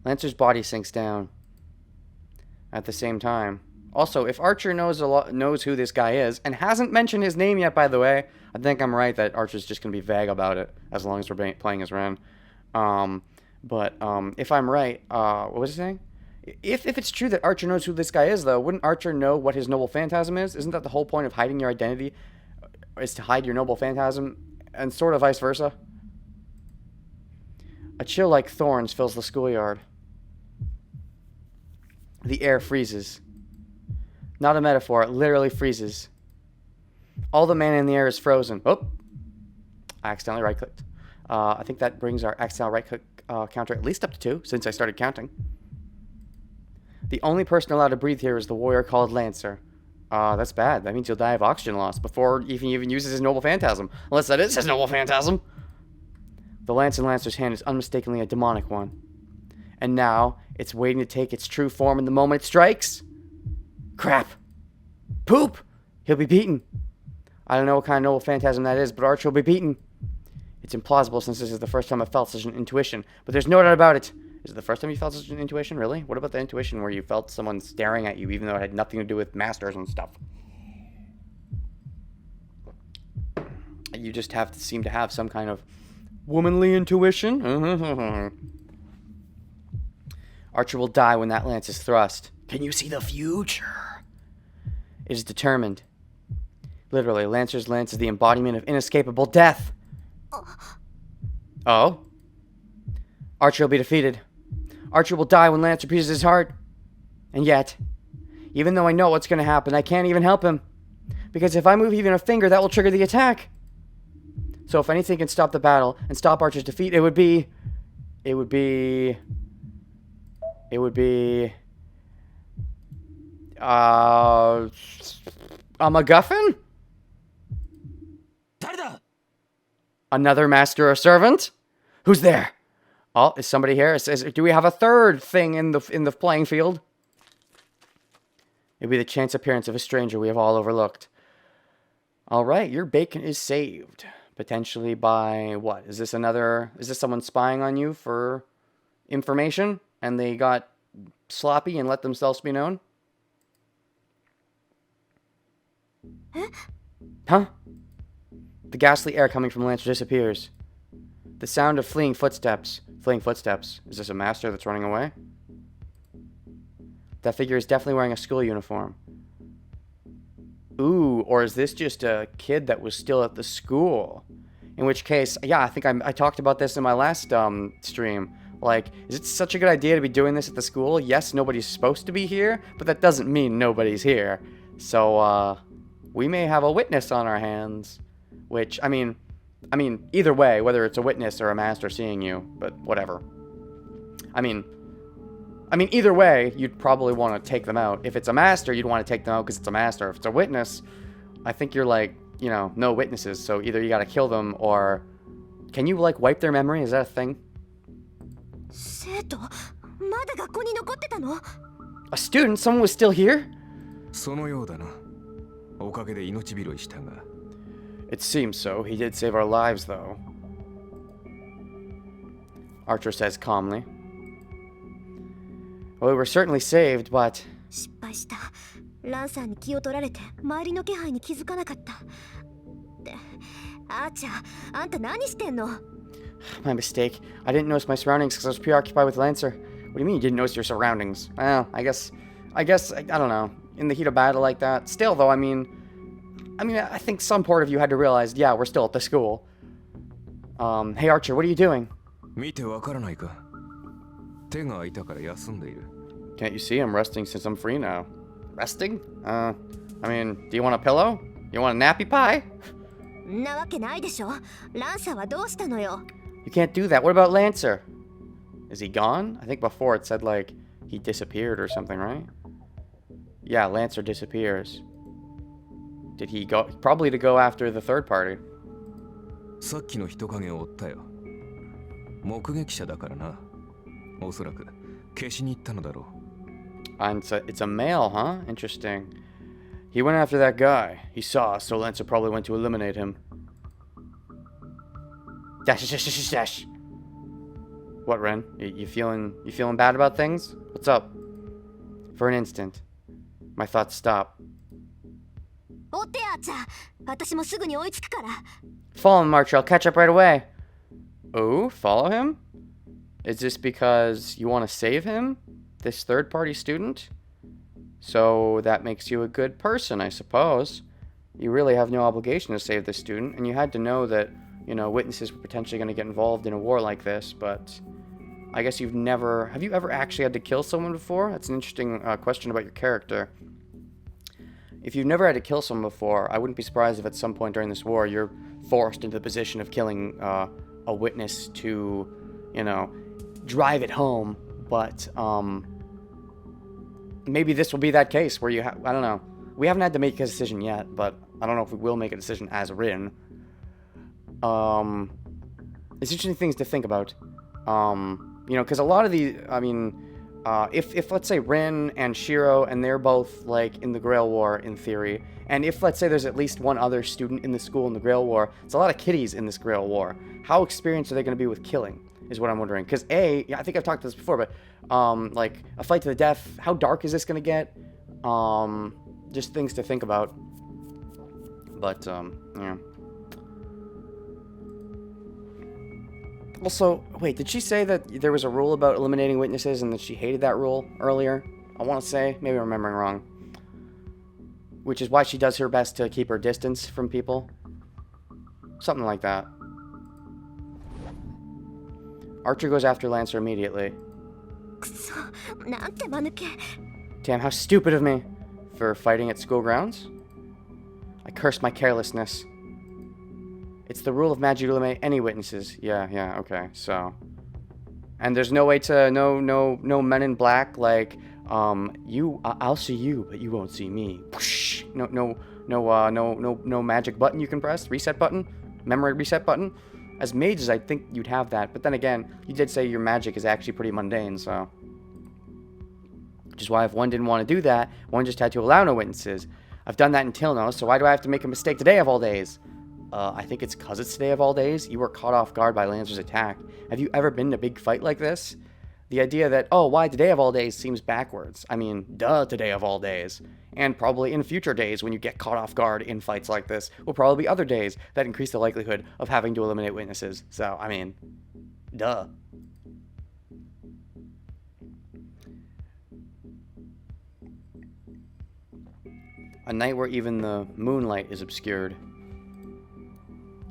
Lancer's body sinks down at the same time. Also, if Archer knows who this guy is, and hasn't mentioned his name yet, by the way, I think I'm right that Archer's just going to be vague about it, as long as we're playing as Ren. But if I'm right, what was he saying? If it's true that Archer knows who this guy is, though, wouldn't Archer know what his noble phantasm is? Isn't that the whole point of hiding your identity, is to hide your noble phantasm, and sort of vice versa? A chill like thorns fills the schoolyard. The air freezes. Not a metaphor, it literally freezes. All the mana in the air is frozen. Oh! I accidentally right-clicked. I think that brings our accidental right-click counter at least up to 2, since I started counting. The only person allowed to breathe here is the warrior called Lancer. That's bad. That means he'll die of oxygen loss before he even uses his noble phantasm. Unless that is his noble phantasm. The lance in Lancer's hand is unmistakably a demonic one. And now, it's waiting to take its true form in the moment it strikes. Crap. Poop! He'll be beaten. I don't know what kind of noble phantasm that is, but Archer will be beaten. It's implausible since this is the first time I've felt such an intuition, but there's no doubt about it. Is it the first time you felt such an intuition, really? What about the intuition where you felt someone staring at you even though it had nothing to do with masters and stuff? You just have to seem to have some kind of womanly intuition. Archer will die when that lance is thrust. Can you see the future? It is determined. Literally, Lancer's lance is the embodiment of inescapable death. Oh? Archer will be defeated. Archer will die when Lancer pierces his heart. And yet, even though I know what's going to happen, I can't even help him. Because if I move even a finger, that will trigger the attack. So if anything can stop the battle and stop Archer's defeat, it would be a MacGuffin? 誰だ? Another master or servant? Who's there? Oh, is somebody here? Do we have a third thing in the playing field? It'd be the chance appearance of a stranger we have all overlooked. All right, your bacon is saved. Potentially by what? Is this someone spying on you for information and they got sloppy and let themselves be known? Huh? The ghastly air coming from Lancer disappears. The sound of fleeing footsteps. Fleeing footsteps. Is this a master that's running away? That figure is definitely wearing a school uniform. Ooh, or is this just a kid that was still at the school? In which case, yeah, I think I talked about this in my last stream. Like, is it such a good idea to be doing this at the school? Yes, nobody's supposed to be here, but that doesn't mean nobody's here. So, we may have a witness on our hands. Which, I mean, either way, whether it's a witness or a master seeing you, but whatever. I mean, either way, you'd probably want to take them out. If it's a master, you'd want to take them out because it's a master. If it's a witness, I think you're like, you know, no witnesses. So either you got to kill them or... Can you, like, wipe their memory? Is that a thing? 生徒まだ学校に残ってたの？ A student? Someone was still here? そのようだな。おかげで命拾いしたが。It seems so. He did save our lives, though. Archer says calmly. Well, we were certainly saved, but... 失敗した。ランさんに気を取られて周りの気配に気づかなかった。で、アーチャー、あんた何してんの？ My mistake. I didn't notice my surroundings because I was preoccupied with Lancer. What do you mean you didn't notice your surroundings? Well, I guess, I don't know. In the heat of battle like that. Still, though, I mean, I think some part of you had to realize, yeah, we're still at the school. Hey, Archer, what are you doing? 見てわからないか。手が空いたから休んでいる。 Can't you see I'm resting since I'm free now? Resting? Do you want a pillow? You want a nappy pie? なわけないでしょ。ランさんはどうしたのよ。 You can't do that. What about Lancer? Is he gone? I think before it said, like, he disappeared or something, right? Yeah, Lancer disappears. Did he go? Probably to go after the third party. さっきの人影を追ったよ。目撃者だからな。おそらく消しに行ったのだろう。And it's a male, huh? Interesting. He went after that guy. He saw us, so Lancer probably went to eliminate him. Dash, dash, dash, dash, dash. What, Ren? You feeling bad about things? What's up? For an instant, my thoughts stop. 追ってアーチャー。私もすぐに追いつくから。 Follow him, Marcher. I'll catch up right away. Oh, follow him? Is this because you want to save him? This third-party student? So that makes you a good person, I suppose. You really have no obligation to save this student, and you had to know that, you know, witnesses were potentially going to get involved in a war like this, but I guess you've never... Have you ever actually had to kill someone before? That's an interesting question about your character. If you've never had to kill someone before, I wouldn't be surprised if at some point during this war you're forced into the position of killing a witness to, you know, drive it home, but maybe this will be that case where you have, I don't know. We haven't had to make a decision yet, but I don't know if we will make a decision as Rin. It's interesting things to think about. You know, because a lot of the, if let's say Rin and Shiro and they're both like in the Grail War in theory, and if let's say there's at least one other student in the school in the Grail War, it's a lot of kiddies in this Grail War. How experienced are they going to be with killing? Is what I'm wondering. Because I think I've talked about this before, but like a fight to the death, how dark is this gonna get? Just things to think about. But yeah. Also, wait, did she say that there was a rule about eliminating witnesses and that she hated that rule earlier? I want to say, maybe I'm remembering wrong. Which is why she does her best to keep her distance from people. Something like that. Archer goes after Lancer immediately. くそ、なんて間抜け。 Damn, how stupid of me. For fighting at school grounds? I curse my carelessness. It's the rule of magic to eliminate any witnesses. Yeah, okay, so. And there's no way to, no men in black, like, I'll see you, but you won't see me. No magic button you can press, reset button, memory reset button. As mages, I think you'd have that, but then again, you did say your magic is actually pretty mundane, so. Which is why if one didn't want to do that, one just had to allow no witnesses. I've done that until now, so why do I have to make a mistake today of all days? I think it's because it's today of all days. You were caught off guard by Lancer's attack. Have you ever been in a big fight like this? The idea that, oh, why today of all days seems backwards. I mean, duh, today of all days. And probably in future days when you get caught off guard in fights like this will probably be other days that increase the likelihood of having to eliminate witnesses. So, I mean, duh. A night where even the moonlight is obscured.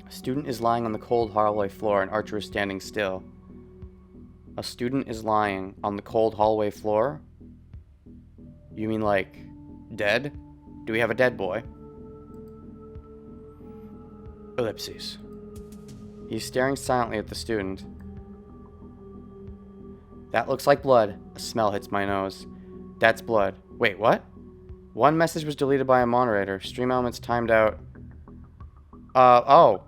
A student is lying on the cold hallway floor and Archer is standing still. A student is lying on the cold hallway floor? You mean like dead? Do we have a dead boy? Ellipses. He's staring silently at the student. That looks like blood. A smell hits my nose. That's blood. Wait, what? One message was deleted by a moderator. Stream elements timed out. Hello.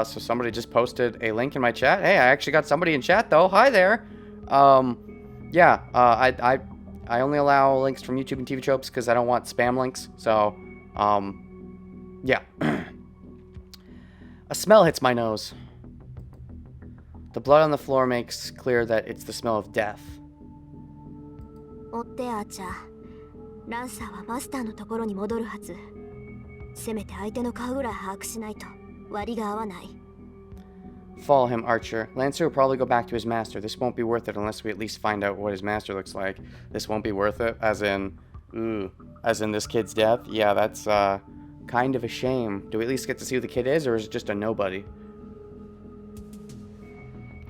So somebody just posted a link in my chat. Hey, I actually got somebody in chat though. Hi there. Yeah, I only allow links from YouTube and TV tropes because I don't want spam links. So, yeah. A smell hits my nose. The blood on the floor makes clear that it's the smell of death. 追ってアーチャー。ランサーはマスターのところに戻るはず。せめて相手の顔ぐらい把握しないと割が合わない。Follow him, Archer. Lancer will probably go back to his master. This won't be worth it unless we at least find out what his master looks like. This won't be worth it, as in this kid's death? Yeah, that's, kind of a shame. Do we at least get to see who the kid is, or is it just a nobody?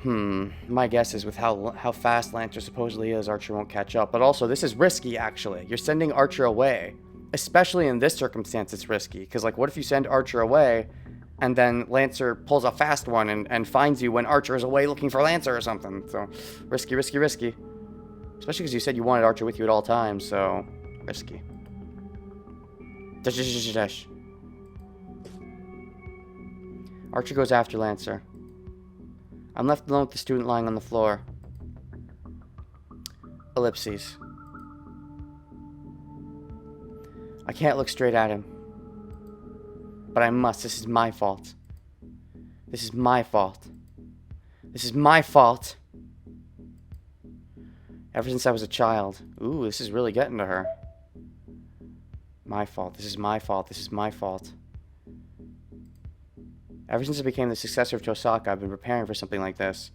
My guess is with how fast Lancer supposedly is, Archer won't catch up. But also, this is risky, actually. You're sending Archer away. Especially in this circumstance, it's risky. Because, like, what if you send Archer away, and then Lancer pulls a fast one and finds you when Archer is away looking for Lancer or something? So, risky, risky, risky. Especially because you said you wanted Archer with you at all times, so... risky. Dash, dash, dash, dash. Archer goes after Lancer. I'm left alone with the student lying on the floor. Ellipses. I can't look straight at him. But I must. This is my fault. This is my fault. This is my fault. Ever since I was a child. Ooh, this is really getting to her. My fault. This is my fault. This is my fault. Ever since I became the successor of Tosaka, I've been preparing for something like this.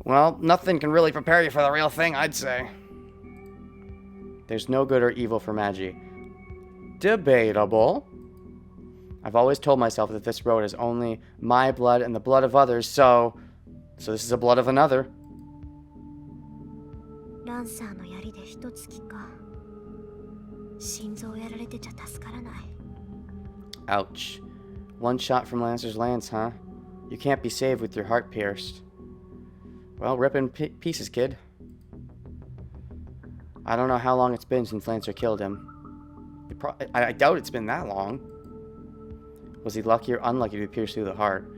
Well, nothing can really prepare you for the real thing, I'd say. There's no good or evil for Magi. Debatable. I've always told myself that this road is only my blood and the blood of others, so this is the blood of another. ランサーの槍で一突きか。心臓をやられてちゃ助からない。 Ouch. One shot from Lancer's lance, huh? You can't be saved with your heart pierced. Well, rip in pieces, kid. I don't know how long it's been since Lancer killed him. I doubt it's been that long. Was he lucky or unlucky to be pierced through the heart?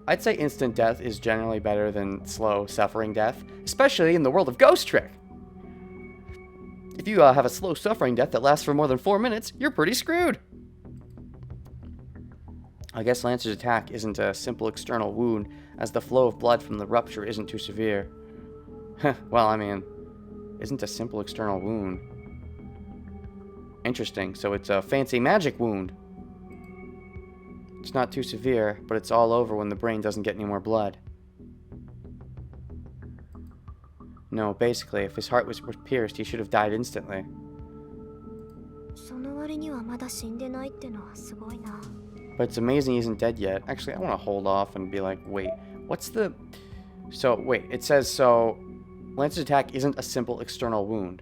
I'd say instant death is generally better than slow, suffering death, especially in the world of Ghost Trick. If you have a slow, suffering death that lasts for more than 4 minutes, you're pretty screwed. I guess Lancer's attack isn't a simple external wound, as the flow of blood from the rupture isn't too severe. Well, I mean, isn't a simple external wound. Interesting, so it's a fancy magic wound. It's not too severe, but it's all over when the brain doesn't get any more blood. No, basically, if his heart was pierced, he should have died instantly. その割にはまだ死んでないってのはすごいな。 But it's amazing he isn't dead yet. Actually, I want to hold off and be like, wait, what's the... So, wait, it says, so... Lancer's attack isn't a simple external wound.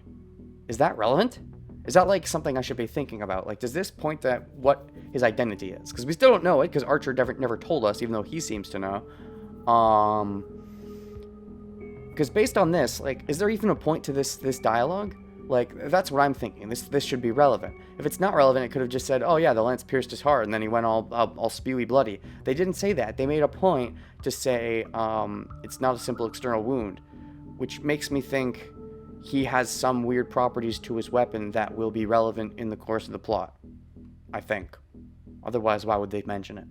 Is that relevant? Is that, like, something I should be thinking about? Like, does this point at what his identity is? Because we still don't know it, because Archer never told us, even though he seems to know. Because based on this, like, is there even a point to this dialogue? Like, that's what I'm thinking. This should be relevant. If it's not relevant, it could have just said, oh yeah, the lance pierced his heart, and then he went all spewy bloody. They didn't say that. They made a point to say, it's not a simple external wound, which makes me think he has some weird properties to his weapon that will be relevant in the course of the plot. I think. Otherwise, why would they mention it?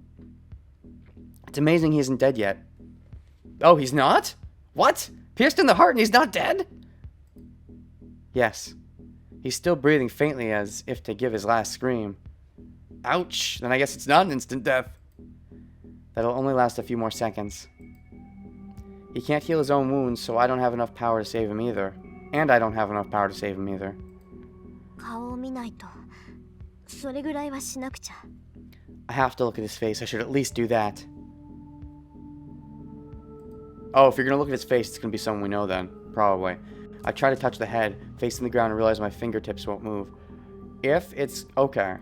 It's amazing he isn't dead yet. Oh, he's not? What? Pierced in the heart and he's not dead? Yes. He's still breathing faintly as if to give his last scream. Ouch! Then I guess it's not an instant death. That'll only last a few more seconds. He can't heal his own wounds, so I don't have enough power to save him either. And I don't have enough power to save him either. 顔を見ないと。それぐらいはしなくちゃ。I have to look at his face. I should at least do that. Oh, if you're going to look at his face, it's going to be someone we know then. Probably. I try to touch the head, facing the ground, and realize my fingertips won't move. If it's... Okay.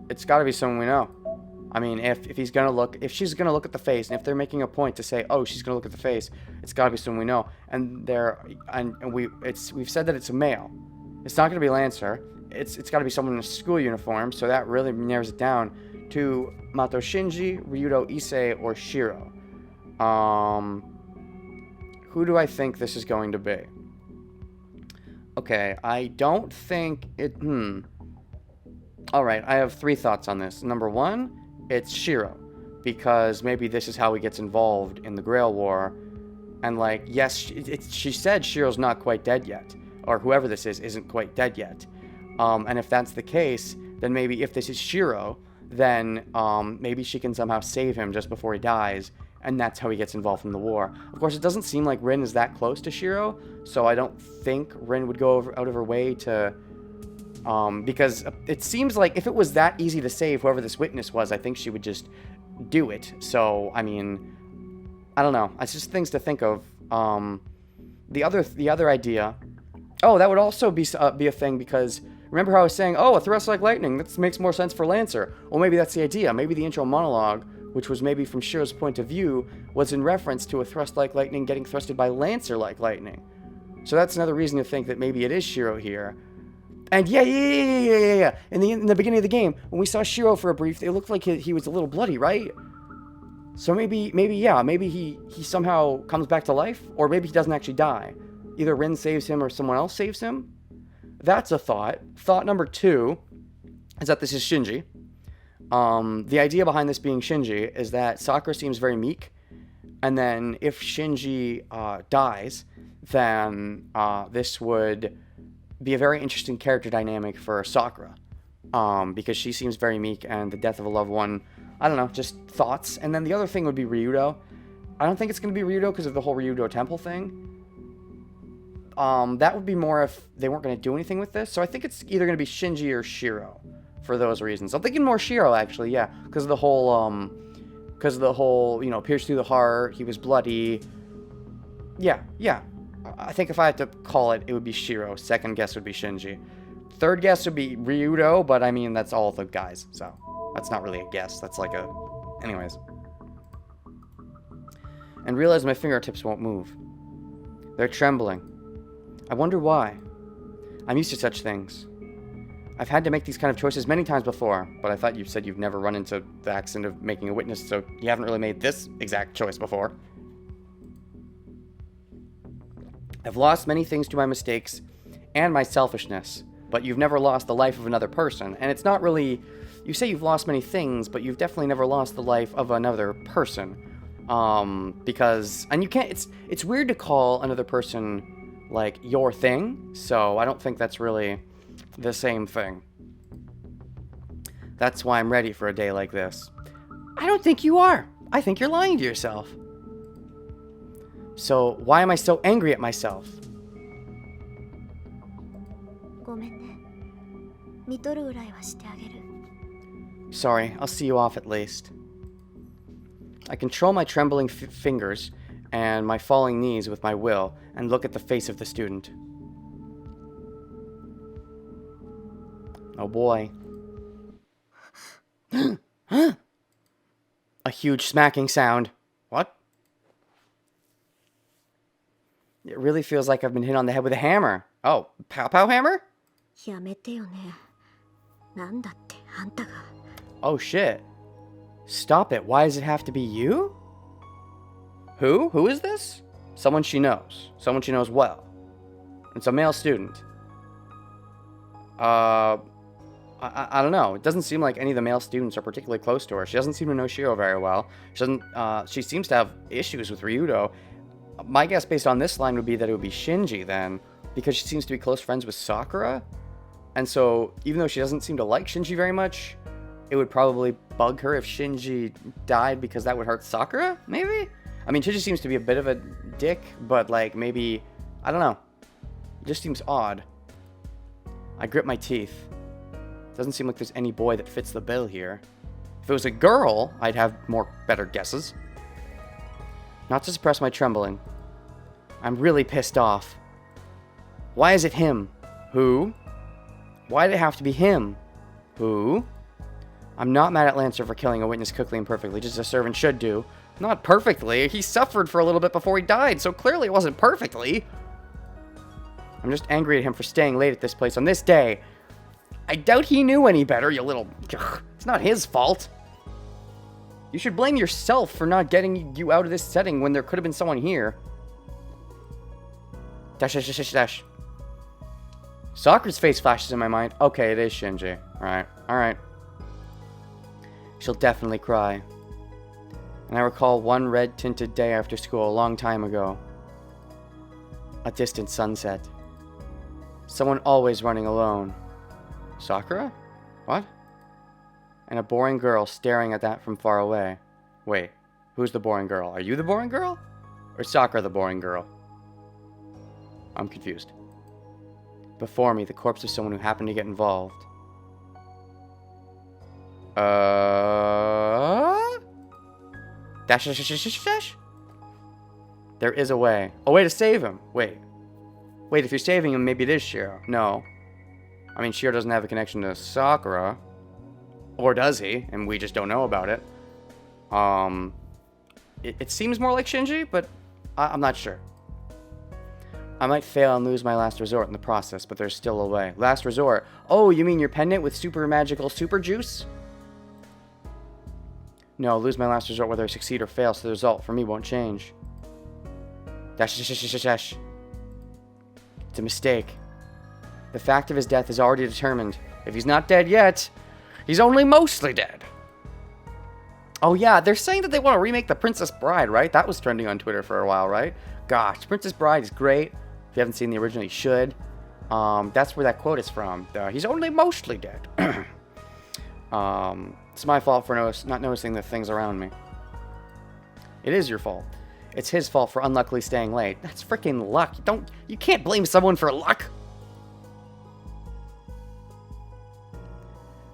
It's got to be someone we know. I mean, if he's going to look... If she's going to look at the face, and if they're making a point to say, oh, she's going to look at the face, it's got to be someone we know. And we've said that it's a male. It's not going to be Lancer. It's got to be someone in a school uniform, so that really narrows it down to Mato Shinji, Ryudo Issei, or Shiro. Who do I think this is going to be? Okay, I don't think it... Alright, I have 3 thoughts on this. Number 1, it's Shiro. Because maybe this is how he gets involved in the Grail War. And like, yes, she said Shiro's not quite dead yet. Or whoever this is isn't quite dead yet. And if that's the case, then maybe if this is Shiro, then maybe she can somehow save him just before he dies. And that's how he gets involved in the war. Of course, it doesn't seem like Rin is that close to Shiro, so I don't think Rin would go out of her way to... because it seems like if it was that easy to save whoever this witness was, I think she would just do it. So, I mean, I don't know. It's just things to think of. The other idea... Oh, that would also be a thing because... Remember how I was saying, oh, a thrust like lightning, that makes more sense for Lancer. Well, maybe that's the idea. Maybe the intro monologue, which was maybe from Shiro's point of view, was in reference to a thrust like lightning getting thrusted by Lancer like lightning. So that's another reason to think that maybe it is Shiro here. And yeah. In the beginning of the game, when we saw Shiro for a brief, it looked like he was a little bloody, right? So maybe he somehow comes back to life, or maybe he doesn't actually die. Either Rin saves him or someone else saves him. That's a thought. Thought number 2 is that this is Shinji. The idea behind this being Shinji is that Sakura seems very meek, and then if Shinji dies, then this would be a very interesting character dynamic for Sakura, because she seems very meek, and the death of a loved one, I don't know, just thoughts. And then the other thing would be Ryudo. I don't think it's going to be Ryudo because of the whole Ryudo temple thing. That would be more if they weren't going to do anything with this. So I think it's either going to be Shinji or Shiro for those reasons. I'm thinking more Shiro, actually, yeah. Because of the whole, pierced through the heart, he was bloody. Yeah. I think if I had to call it, it would be Shiro. Second guess would be Shinji. Third guess would be Ryudo, but I mean, that's all the guys. So that's not really a guess. That's like a... Anyways. And realize my fingertips won't move. They're trembling. I wonder why. I'm used to such things. I've had to make these kind of choices many times before, but I thought you said you've never run into the accident of making a witness, so you haven't really made this exact choice before. I've lost many things to my mistakes and my selfishness, but you've never lost the life of another person, and it's not really... You say you've lost many things, but you've definitely never lost the life of another person. Because... And you can't... It's weird to call another person... like, your thing, so I don't think that's really the same thing. That's why I'm ready for a day like this. I don't think you are. I think you're lying to yourself. So, why am I so angry at myself? ごめんね。見とるぐらいはしてあげる。 Sorry, I'll see you off at least. I control my trembling fingers and my falling knees with my will, and look at the face of the student. Oh boy. A huge smacking sound. What? It really feels like I've been hit on the head with a hammer. Oh, pow pow hammer? やめてよね。なんだってあんたが。 Oh shit. Stop it. Why does it have to be you? Who? Who is this? Someone she knows. Someone she knows well. It's a male student. I don't know. It doesn't seem like any of the male students are particularly close to her. She doesn't seem to know Shiro very well. She seems to have issues with Ryudo. My guess based on this line would be that it would be Shinji then, because she seems to be close friends with Sakura. And so, even though she doesn't seem to like Shinji very much, it would probably bug her if Shinji died because that would hurt Sakura, maybe? I mean, Shinji seems to be a bit of a dick, but like maybe, I don't know. It just seems odd. I grip my teeth. Doesn't seem like there's any boy that fits the bill here. If it was a girl, I'd have better guesses. Not to suppress my trembling. I'm really pissed off. Why is it him? Who? Why did it have to be him? Who? I'm not mad at Lancer for killing a witness quickly and perfectly, just as a servant should do. Not perfectly. He suffered for a little bit before he died, so clearly it wasn't perfectly. I'm just angry at him for staying late at this place on this day. I doubt he knew any better, you little... Ugh, it's not his fault. You should blame yourself for not getting you out of this setting when there could have been someone here. Dash, dash, dash, dash, dash. Sakura's face flashes in my mind. Okay, it is Shinji. Alright. She'll definitely cry. And I recall one red-tinted day after school a long time ago. A distant sunset. Someone always running alone. Sakura? What? And a boring girl staring at that from far away. Wait, who's the boring girl? Are you the boring girl? Or Sakura the boring girl? I'm confused. Before me, the corpse of someone who happened to get involved. Dash, dash, dash, dash, dash. There is a way. A way to save him. Wait, if you're saving him, maybe it is Shiro. No. I mean, Shiro doesn't have a connection to Sakura. Or does he? And we just don't know about it. It seems more like Shinji, but I'm not sure. I might fail and lose my last resort in the process, but there's still a way. Last resort. Oh, you mean your pendant with super magical super juice? No, lose my last resort whether I succeed or fail, so the result for me won't change. Dash, dash, dash, dash, dash. It's a mistake. The fact of his death is already determined. If he's not dead yet, he's only mostly dead. Oh yeah, they're saying that they want to remake The Princess Bride, right? That was trending on Twitter for a while, right? Gosh, Princess Bride is great. If you haven't seen the original, you should. That's where that quote is from. He's only mostly dead. It's my fault for not noticing the things around me. It is your fault. It's his fault for unluckily staying late. That's freaking luck. You can't blame someone for luck.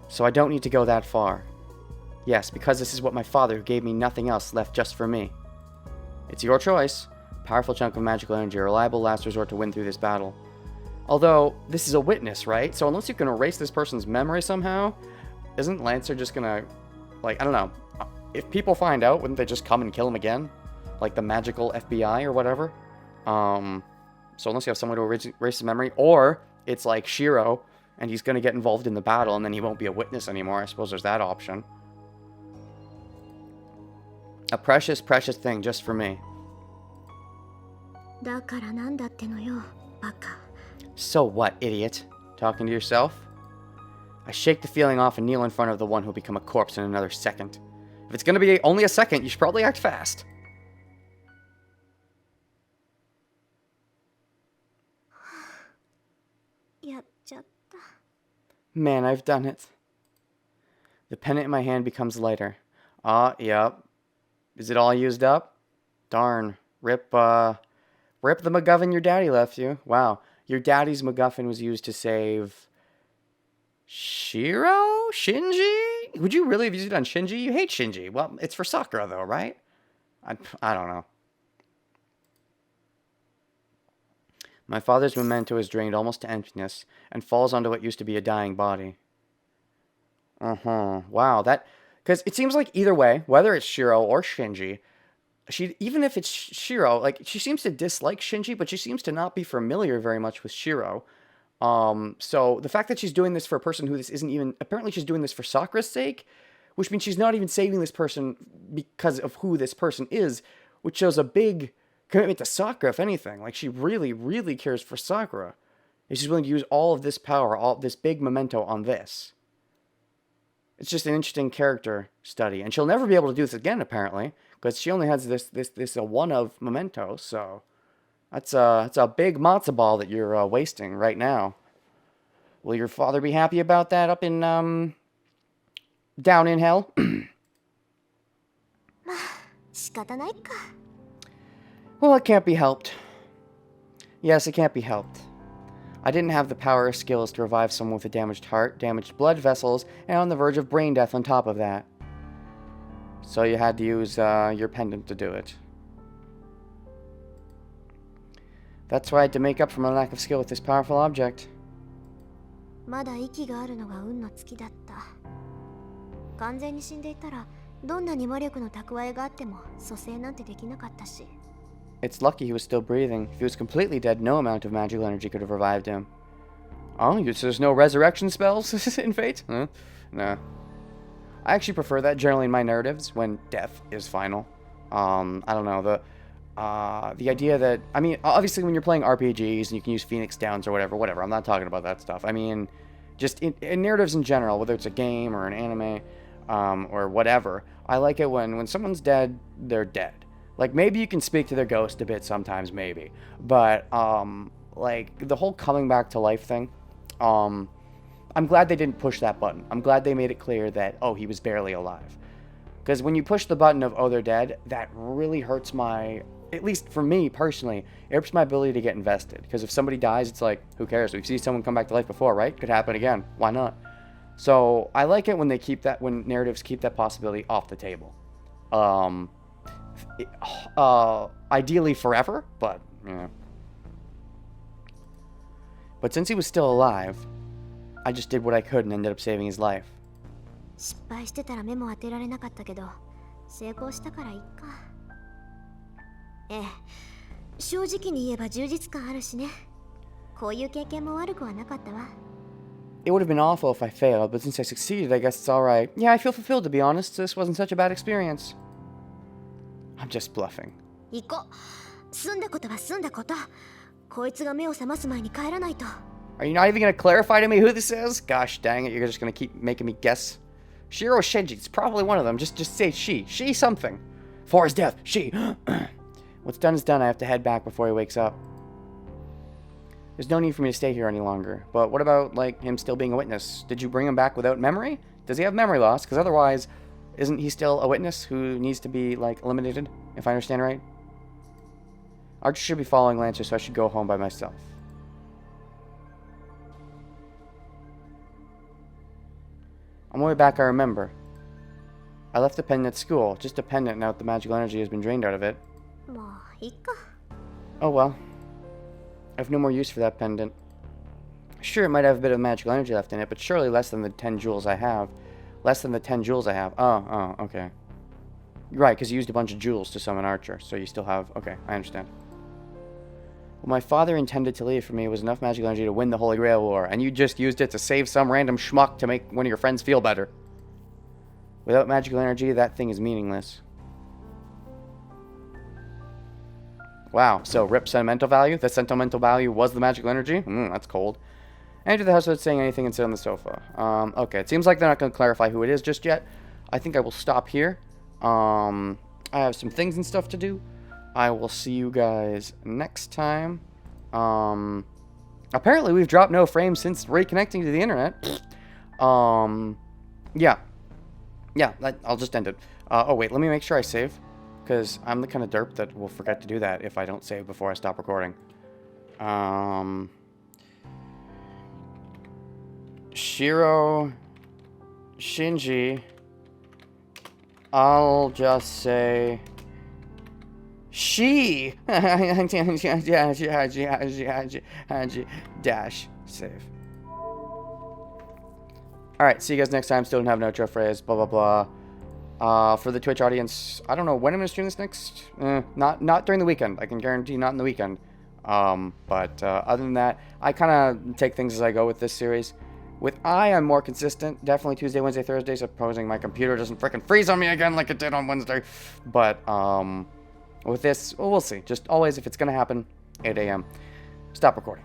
So I don't need to go that far. Yes, because this is what my father, who gave me nothing else, left just for me. It's your choice. Powerful chunk of magical energy, a reliable last resort to win through this battle. Although, this is a witness, right? So unless you can erase this person's memory somehow, isn't Lancer just gonna, like, I don't know. If people find out, wouldn't they just come and kill him again? Like the magical FBI or whatever? So unless you have someone to erase his memory, or it's like Shiro, and he's gonna get involved in the battle, and then he won't be a witness anymore. I suppose there's that option. A precious, precious thing just for me. だからなんだってのよ、バカ。 So what, idiot? Talking to yourself? I shake the feeling off and kneel in front of the one who'll become a corpse in another second. If it's gonna be only a second, you should probably act fast. Man, I've done it. The pennant in my hand becomes lighter. Yep. Is it all used up? Darn. Rip the MacGuffin your daddy left you. Wow. Your daddy's MacGuffin was used to save... Shiro? Shinji? Would you really have used it on Shinji? You hate Shinji. Well, it's for Sakura, though, right? I don't know. My father's memento is drained almost to emptiness and falls onto what used to be a dying body. Wow, because it seems like either way, whether it's Shiro or Shinji, even if it's Shiro, like, she seems to dislike Shinji, but she seems to not be familiar very much with Shiro. So the fact that she's doing this for a person who this isn't even, apparently she's doing this for Sakura's sake, which means she's not even saving this person because of who this person is, which shows a big commitment to Sakura, if anything. Like, she really, really cares for Sakura. And she's willing to use all of this power, all this big memento on this. It's just an interesting character study. And she'll never be able to do this again, apparently, because she only has this one of memento, so that's a big matzo ball that you're wasting right now. Will your father be happy about that up in, down in hell? 仕方ないか。 Well, it can't be helped. Yes, it can't be helped. I didn't have the power or skills to revive someone with a damaged heart, damaged blood vessels, and on the verge of brain death on top of that. So you had to use your pendant to do it. That's why I had to make up for my lack of skill with this powerful object. まだ息があるのが運の尽きだった。完全に死んでいたら、どんなに魔力の蓄えがあっても蘇生なんてできなかったし。It's lucky he was still breathing. If he was completely dead, no amount of magical energy could have revived him. Oh, so there's no resurrection spells in Fate? Huh? No. I actually prefer that generally in my narratives when death is final. I don't know, the idea that, I mean, obviously when you're playing RPGs and you can use Phoenix Downs or whatever, I'm not talking about that stuff. I mean, just in narratives in general, whether it's a game or an anime, or whatever, I like it when someone's dead, they're dead. Like, maybe you can speak to their ghost a bit sometimes, maybe. But, like, the whole coming back to life thing, I'm glad they didn't push that button. I'm glad they made it clear that, oh, he was barely alive. Because when you push the button of, oh, they're dead, that really hurts my, at least for me personally, it hurts my ability to get invested. Because if somebody dies, it's like, who cares? We've seen someone come back to life before, right? Could happen again. Why not? So I like it when they keep that, when narratives keep that possibility off the table. Ideally forever, but, you know. But since he was still alive, I just did what I could and ended up saving his life. 失敗してたら目も当てられなかったけど、成功したからいいか。ええ、正直に言えば充実感あるしね。こういう経験も悪くはなかったわ。It would have been awful if I failed, but since I succeeded, I guess it's alright. Yeah, I feel fulfilled, to be honest. This wasn't such a bad experience. I'm just bluffing. 行こう。済んだことは済んだこと。こいつが目を覚ます前に帰らないと。Are you not even going to clarify to me who this is? Gosh dang it, you're just going to keep making me guess. Shiro Shinji, it's probably one of them. Just say she. She something. For his death, she. What's done is done. I have to head back before he wakes up. There's no need for me to stay here any longer. But what about, like, him still being a witness? Did you bring him back without memory? Does he have memory loss? Because otherwise, isn't he still a witness who needs to be, like, eliminated, if I understand right? Archer should be following Lancer, so I should go home by myself. On my way back, I remember. I left the pendant at school. Just a pendant now that the magical energy has been drained out of it. もういいか。 Oh well. I have no more use for that pendant. Sure, it might have a bit of magical energy left in it, but surely less than the 10 jewels I have. Less than the 10 jewels I have. Oh, okay. You're right, because you used a bunch of jewels to summon Archer, so you still have... Okay, I understand. What my father intended to leave for me was enough magical energy to win the Holy Grail War, and you just used it to save some random schmuck to make one of your friends feel better. Without magical energy, that thing is meaningless. Wow, so rip sentimental value? The sentimental value was the magical energy? That's cold. I entered the house without saying anything and sit on the sofa. Okay, it seems like they're not going to clarify who it is just yet. I think I will stop here. I have some things and stuff to do. I will see you guys next time. Apparently we've dropped no frames since reconnecting to the internet. Yeah. Yeah, I'll just end it. Oh, wait, let me make sure I save. Because I'm the kind of derp that will forget to do that if I don't save before I stop recording. Shiro Shinji. I'll just say... She! Dash. Save. Alright, see you guys next time. Still don't have an outro phrase. Blah, blah, blah. For the Twitch audience, I don't know when I'm going to stream this next. Not during the weekend. I can guarantee not in the weekend. But other than that, I kind of take things as I go with this series. With I'm more consistent. Definitely Tuesday, Wednesday, Thursday, supposing my computer doesn't freaking freeze on me again like it did on Wednesday. But, with this, well, we'll see. Just always, if it's going to happen, 8 a.m. Stop recording.